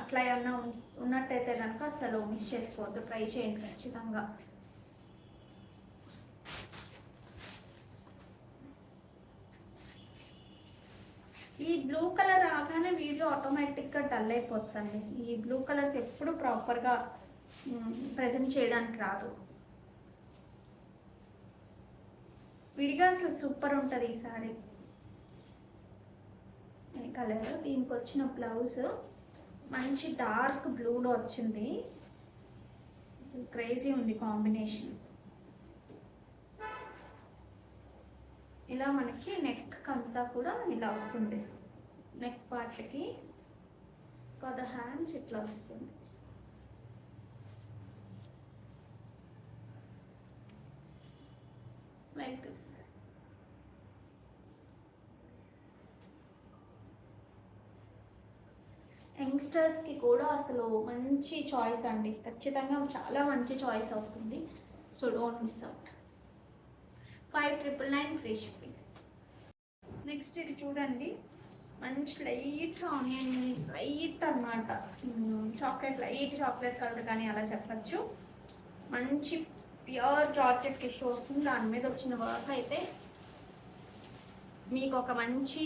అట్లా ఏమన్నా ఉన్నట్టయితే కనుక అసలు మిస్ చేసుకోవద్దు, ట్రై చేయండి ఖచ్చితంగా. ఈ బ్లూ కలర్ రాగానే వీడియో ఆటోమేటిక్గా డల్ అయిపోతుంది. ఈ బ్లూ కలర్స్ ఎప్పుడు ప్రాపర్గా ప్రజెంట్ చేయడానికి రాదు. విడిగా అసలు సూపర్ ఉంటుంది ఈ సారీ. ఈ కలర్, దీనికి వచ్చిన బ్లౌజ్ మంచి డార్క్ బ్లూలో వచ్చింది. అసలు క్రేజీ ఉంది కాంబినేషన్. ఇలా మనకి నెక్ అంతా కూడా ఇలా వస్తుంది. నెక్ పార్ట్కి ఫర్ ద హ్యాండ్స్ ఇట్లా వస్తుంది. Like this. యంగ్స్టర్స్కి కూడా అసలు మంచి చాయిస్ అండి, ఖచ్చితంగా చాలా మంచి చాయిస్ అవుతుంది. So don't miss out. 5,999 free shipping. Next ఇది చూడండి, మంచి లైట్ ఆనియన్, లైట్ అన్నమాట, చాక్లెట్, లైట్ చాక్లెట్ కలర్ కానీ అలా చెప్పచ్చు. మంచి ప్యూర్ జార్జెట్ టిష్యూ వస్తుంది. దాని మీద వచ్చిన వర్క్ అయితే మీకు ఒక మంచి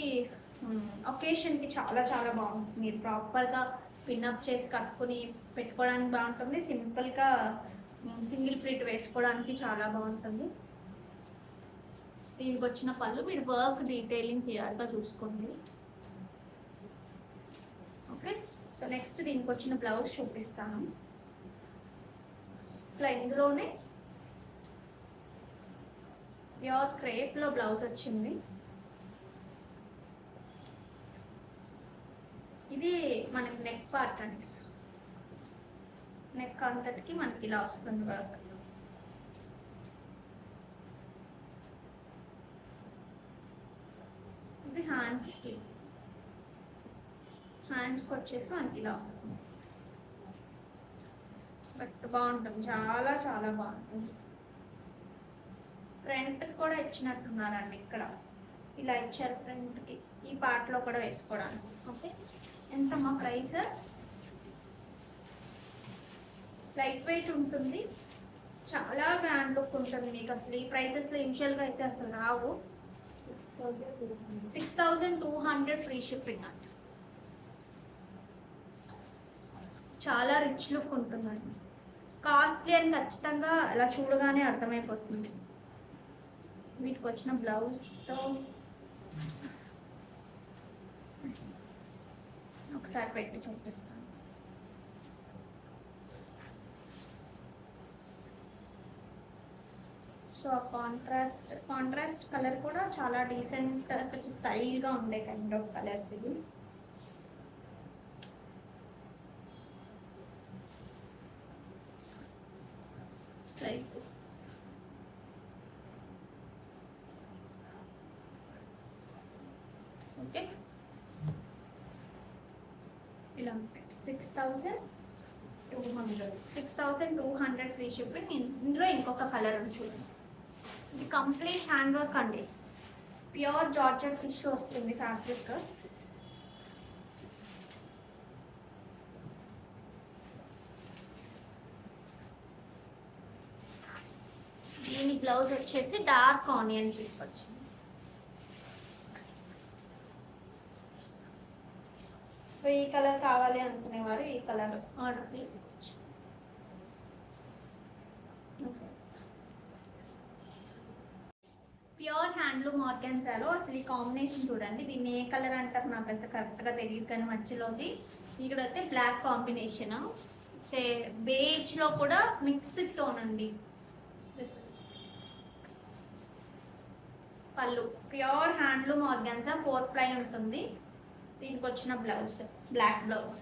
ఒకేషన్కి చాలా చాలా బాగుంటుంది. మీరు ప్రాపర్గా పిన్అప్ చేసి కట్టుకుని పెట్టుకోవడానికి బాగుంటుంది. సింపుల్గా సింగిల్ ప్రింట్ వేసుకోవడానికి చాలా బాగుంటుంది. దీనికి వచ్చిన పళ్ళు మీరు వర్క్ డీటెయిలింగ్ క్లియర్గా చూసుకోండి. ఓకే, సో నెక్స్ట్ దీనికి వచ్చిన బ్లౌజ్ చూపిస్తాను. ఇట్లా ఇందులోనే ప్యూర్ క్రేప్లో బ్లౌజ్ వచ్చింది. ఇది మనకి నెక్ పార్ట్ అండి. నెక్ అంతటికి మనకి ఇలా వస్తుంది వర్క్. ఇది హ్యాండ్స్కి వచ్చేసి మనకి ఇలా వస్తుంది. బట్ బాగుంటుంది, చాలా చాలా బాగుంటుంది. ఫ్రంట్కి కూడా ఇచ్చినట్టున్నారండి, ఇక్కడ ఇలా ఇచ్చారు ఫ్రంట్కి, ఈ పార్ట్లో కూడా వేసుకోవడానికి. ఓకే, ఎంతమ్మా ప్రైస్? లైట్ వెయిట్ ఉంటుంది, చాలా గ్రాండ్ లుక్ ఉంటుంది. మీకు అసలు ఈ ప్రైసెస్లో యూజువల్గా అయితే అసలు రావు. 6,200 ఫ్రీ షిప్పింగ్ అంట. చాలా రిచ్ లుక్ ఉంటుందండి, కాస్ట్లీ అని ఖచ్చితంగా అలా చూడగానే అర్థమైపోతుంది. వీటికి వచ్చిన బ్లౌజ్తో ఒకసారి పెట్టి చూపిస్తాను. సో ఆ కాంట్రాస్ట్ కలర్ కూడా చాలా డీసెంట్, కొంచెం స్టైల్గా ఉండే కైండ్ ఆఫ్ కలర్స్ ఇవి. Like this. ఓకే, ఇలా ఉంటాయి. 6,200 ఫ్రీ షిప్పింగ్. ఇందులో ఇంకొక కలర్ ఉంది చూడండి. ఇది కంప్లీట్ హ్యాండ్ వర్క్ అండి, ప్యూర్ జార్జెట్ టిష్యూ వస్తుంది ఫ్యాబ్రిక్. దీని బ్లౌజ్ వచ్చేసి డార్క్ ఆనియన్ పీస్ వచ్చింది. ఈ కలర్ కావాలి అనుకునేవారు ఈ కలర్ ఆర్డర్ చేసుకోవచ్చు. ప్యూర్ హ్యాండ్లూమ్ ఆర్గాన్జాలో అసలు ఈ కాంబినేషన్ చూడండి. దీన్ని ఏ కలర్ అంటారు నాకైతే కరెక్ట్గా తెలియదు, కానీ మధ్యలోది ఇక్కడైతే బ్లాక్ కాంబినేషన్, బేజ్లో కూడా మిక్స్డ్ టోన్ అండి. This is pallu, pure handloom organza 4 ply ఉంటుంది. దీనికి వచ్చిన blouse black blouse.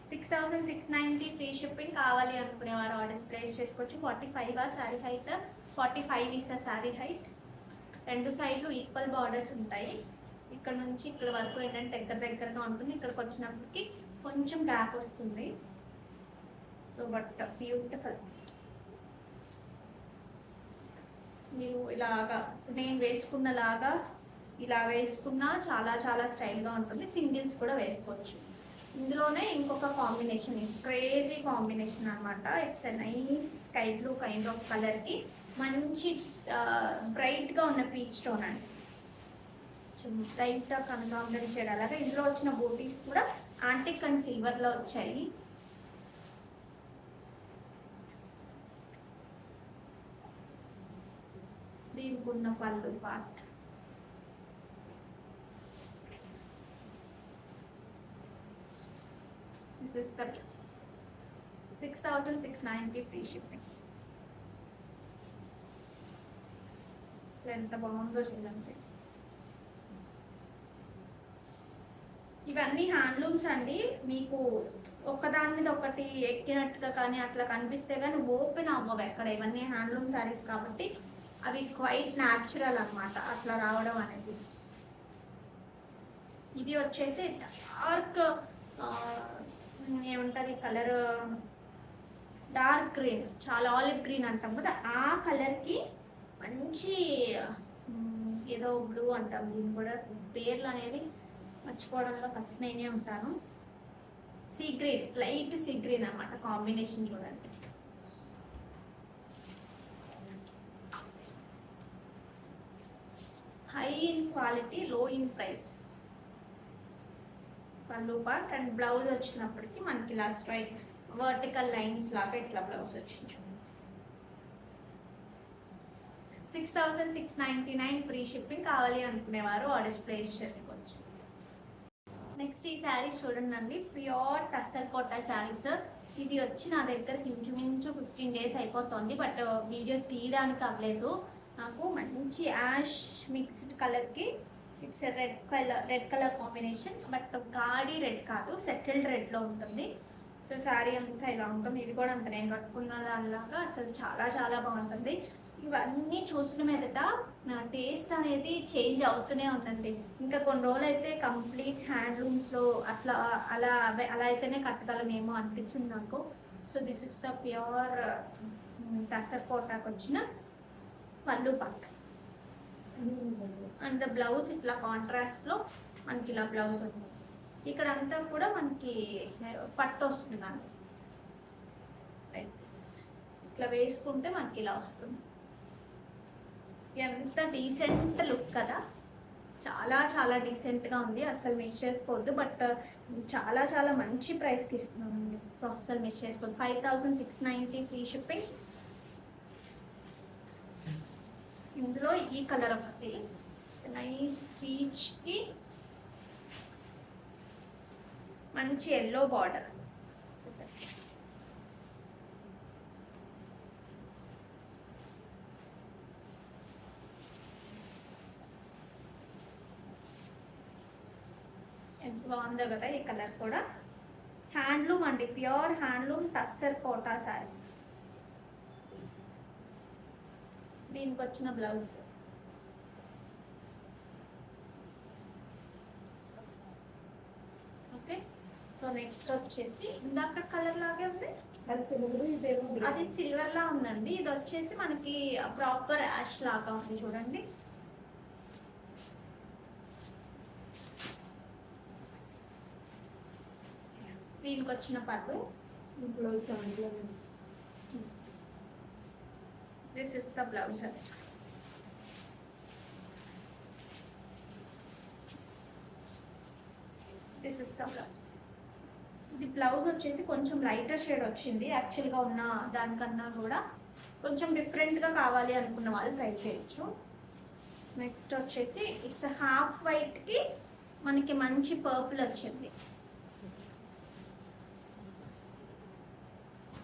6,690 free shipping. కావాలి అనుకునేవారు ఆర్డర్స్ ప్లేస్ చేసుకోవచ్చు. 45 sari height, 45 is sari height. 2 సైడ్లు ఈక్వల్ బార్డర్స్ ఉంటాయి. ఇక్కడ నుంచి ఇక్కడ వరకు ఏంటంటే దగ్గరగా ఉంటుంది. ఇక్కడికి వచ్చినప్పటికి కొంచెం గ్యాప్ వస్తుంది. So but beautiful. మీరు ఇలాగా నేను వేసుకున్నలాగా ఇలా వేసుకున్నా చాలా చాలా స్టైల్గా ఉంటుంది. సింగిల్స్ కూడా వేసుకోవచ్చు. ఇందులోనే ఇంకొక కాంబినేషన్, క్రేజీ కాంబినేషన్ అనమాట. It's a nice sky blue kind of కలర్కి మంచి బ్రైట్గా ఉన్న పీచ్ టోన్ అండి. లైట్గా కనకాంబరం షేడ్. అలాగే ఇందులో వచ్చిన బూటీస్ కూడా యాంటిక్ అండ్ సిల్వర్లో వచ్చాయి. దీనికి ఉన్న పళ్ళు part. This is the dress. 6,690 free shipping. ఎంత బాగుందో చూడండి. ఇవన్నీ హ్యాండ్లూమ్స్ అండి. మీకు ఒకదాని మీద ఒకటి ఎక్కినట్టుగా కానీ అట్లా కనిపిస్తే కానీ ఓపెన్ అవ్వవు ఎక్కడ. ఇవన్నీ హ్యాండ్లూమ్ శారీస్ కాబట్టి అవి క్వైట్ న్యాచురల్ అన్నమాట అట్లా రావడం అనేది. ఇది వచ్చేసి డార్క్ ఏముంటుంది కలర్, డార్క్ గ్రీన్, చాలా ఆలివ్ గ్రీన్ అంటాం కదా ఆ కలర్కి మంచి ఏదో బ్లూ అంటాం దీన్ని కూడా, పేర్లు అనేది మర్చిపోవడంలో ఫస్ట్ నేనే ఉంటాను. Sea green, light sea green అన్నమాట కాంబినేషన్ చూడండి. హై ఇన్ క్వాలిటీ, లో ఇన్ ప్రైస్. పళ్ళు పార్ట్ అండ్ బ్లౌజ్ వచ్చినప్పటికీ మనకి ఇలా స్ట్రైట్ వర్టికల్ లైన్స్ లాగా ఇట్లా బ్లౌజ్ వచ్చింది. 6699 ఫ్రీ షిప్పింగ్. కావాలి అనుకునేవారు ఆర్డర్స్ ప్లేస్ చేసుకోవచ్చు. నెక్స్ట్ ఈ శారీస్ చూడండి, ప్యూర్ టస్సర్ కోటా శారీస్. ఇది వచ్చి నా దగ్గర ఇంచుమించు 15 days అయిపోతుంది, బట్ వీడియో తీయడానికి అవ్వలేదు నాకు. మంచి యాష్ మిక్స్డ్ కలర్కి it's red colour combination, but గాడి రెడ్ కాదు, సెటిల్డ్ రెడ్లో ఉంటుంది. సో శారీ అంతా ఇలా ఉంటుంది. ఇది కూడా అంత నేను కట్టుకున్న దానిలాగా అసలు చాలా చాలా బాగుంటుంది. ఇవన్నీ చూసిన మీదట నా టేస్ట్ అనేది చేంజ్ అవుతూనే ఉందండి. ఇంకా కొన్ని రోజులు అయితే కంప్లీట్ హ్యాండ్లూమ్స్లో అట్లా అలా అలా అయితేనే కట్టగలమేమో అనిపించింది నాకు. So this is the pure tussar కోటాకు వచ్చిన పళ్ళు పార్ట్. అండ్ ద బ్లౌజ్ ఇట్లా కాంట్రాస్ట్లో మనకి ఇలా బ్లౌజ్ ఉంది. ఇక్కడ అంతా కూడా మనకి పట్టు వస్తుందండి. లైక్ దిస్ ఇట్లా వేసుకుంటే మనకి ఇలా వస్తుంది. ఎంత డీసెంట్ లుక్ కదా, చాలా చాలా డీసెంట్గా ఉంది, అస్సలు మిస్ చేసుకోవద్దు. బట్ చాలా చాలా మంచి ప్రైస్కి ఇస్తున్నామండి, సో అస్సలు మిస్ చేసుకోవద్దు. 5690 ఫ్రీ షిప్పింగ్. ఇందులో ఈ కలర్ ఒకటి నైస్ పీచ్కి మంచి ఎల్లో బార్డర్. ఎంత బాగుందో కదా ఈ కలర్ కూడా. హ్యాండ్లూమ్ అండి, ప్యూర్ హ్యాండ్లూమ్ టస్సర్ కోటా శారీస్. దీనికి వచ్చిన బ్లౌజ్. ఓకే, సో నెక్స్ట్ వచ్చేసి ఇందాక కలర్ లాగే ఉంది, అది సిల్వర్ లా ఉందండి. ఇది వచ్చేసి మనకి ప్రాపర్ యాష్ లాగా ఉంది చూడండి. దీనికి వచ్చిన పళ్ళు. This is the blouse. This is the blouse. ఇది బ్లౌజ్ వచ్చేసి కొంచెం లైటర్ షేడ్ వచ్చింది, యాక్చువల్గా ఉన్న దానికన్నా కూడా కొంచెం డిఫరెంట్గా కావాలి అనుకున్న వాళ్ళు ట్రై చేయొచ్చు. నెక్స్ట్ వచ్చేసి ఇట్స్ హాఫ్ వైట్కి మనకి మంచి పర్పుల్ వచ్చింది.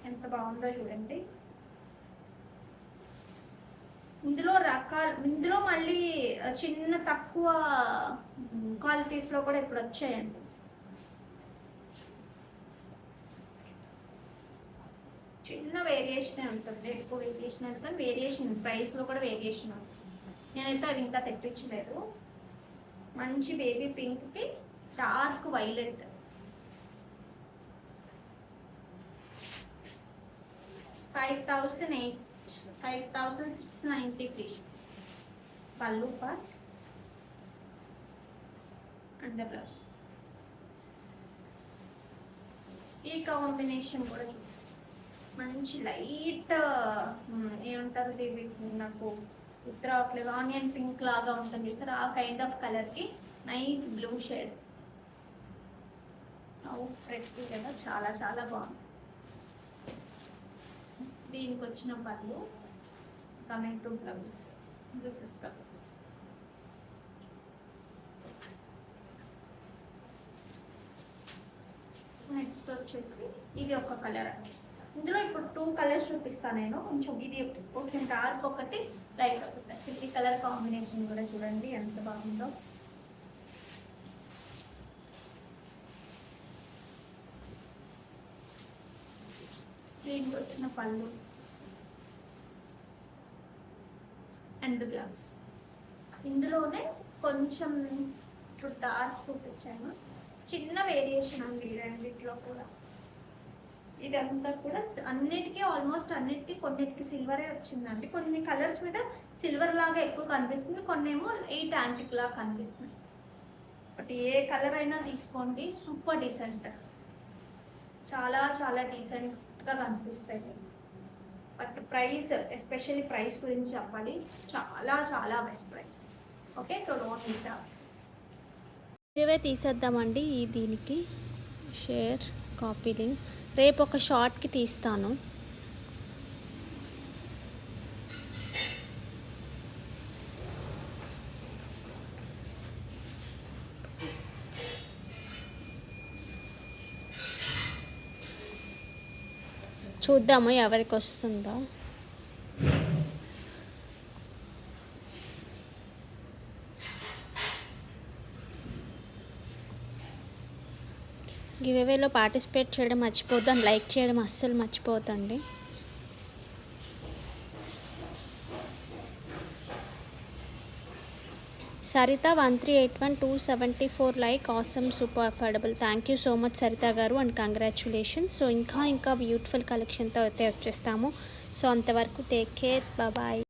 ఎంత బాగుందో చూడండి. ఇందులో మళ్ళీ చిన్న తక్కువ క్వాలిటీస్లో కూడా ఇప్పుడు వచ్చాయండి. చిన్న వేరియేషన్ ఉంటుంది, ఎక్కువ వేరియేషన్ ఉంటుంది, వేరియేషన్ ప్రైస్లో కూడా వేరియేషన్ ఉంటుంది. నేనైతే అది ఇంకా తెప్పించలేదు. మంచి బేబీ పింక్కి డార్క్ వైలెట్. $5690 ఫ్రీ. పళ్ళు పార్ట్ అండ్ ద బ్లౌజ్. ఈ కాంబినేషన్ కూడా చూడండి, మంచి లైట్ ఏమంటారు నాకు ఉత్తర ఆనియన్ పింక్ లాగా ఉంటుంది చూసారు, ఆ కైండ్ ఆఫ్ కలర్కి నైస్ బ్లూ షేడ్. ఫ్రెష్గా కదా, చాలా చాలా బాగుంది. దీనికి వచ్చిన పళ్ళు. Coming to blouse, this is the blouse. Next వచ్చేసి ఇది ఒక కలర్ అండి. ఇందులో ఇప్పుడు 2 కలర్స్ చూపిస్తాను నేను. కొంచెం ఇది కొంచెం డార్క్ ఒకటి, లైట్ ఒకటి. ఈ కలర్ కాంబినేషన్ కూడా చూడండి ఎంత బాగుందో. దీనికి వచ్చిన పళ్ళు. And the gloves. ఇందులోనే కొంచెం ఇప్పుడు డార్క్ చూపించాను, చిన్న వేరియేషన్ ఉంది రెండిట్లో కూడా. ఇదంతా కూడా అన్నిటికీ ఆల్మోస్ట్ అన్నిటికీ కొన్నిటికి సిల్వరే వచ్చిందండి. కొన్ని కలర్స్ మీద సిల్వర్ లాగా ఎక్కువ కనిపిస్తుంది, కొన్ని ఏమో ఎయిట్ యాంటిక్ లాగా కనిపిస్తుంది. బట్ ఏ కలర్ అయినా తీసుకోండి, సూపర్ డీసెంట్, చాలా చాలా డీసెంట్గా కనిపిస్తాయి. బట్ ప్రైస్, ఎస్పెషల్లీ ప్రైస్ గురించి చెప్పాలి, చాలా చాలా best price. Okay, so don't miss out. ఇవే తీసేద్దామండి. దీనికి షేర్ కాపీ లింక్ రేపు ఒక షార్ట్కి తీస్తాను. చూద్దాము ఎవరికి వస్తుందో. గివ్అవేలో పార్టిసిపేట్ చేయడం మర్చిపోద్దు, అండ్ లైక్ చేయడం అస్సలు మర్చిపోతండి. Saritha 1381274 like, awesome, super affordable. Thank you so much Saritha garu, and congratulations. So ఇంకా బ్యూటిఫుల్ కలెక్షన్తో అయితే వచ్చేస్తాము. సో అంతవరకు టేక్ కేర్, బాయ్.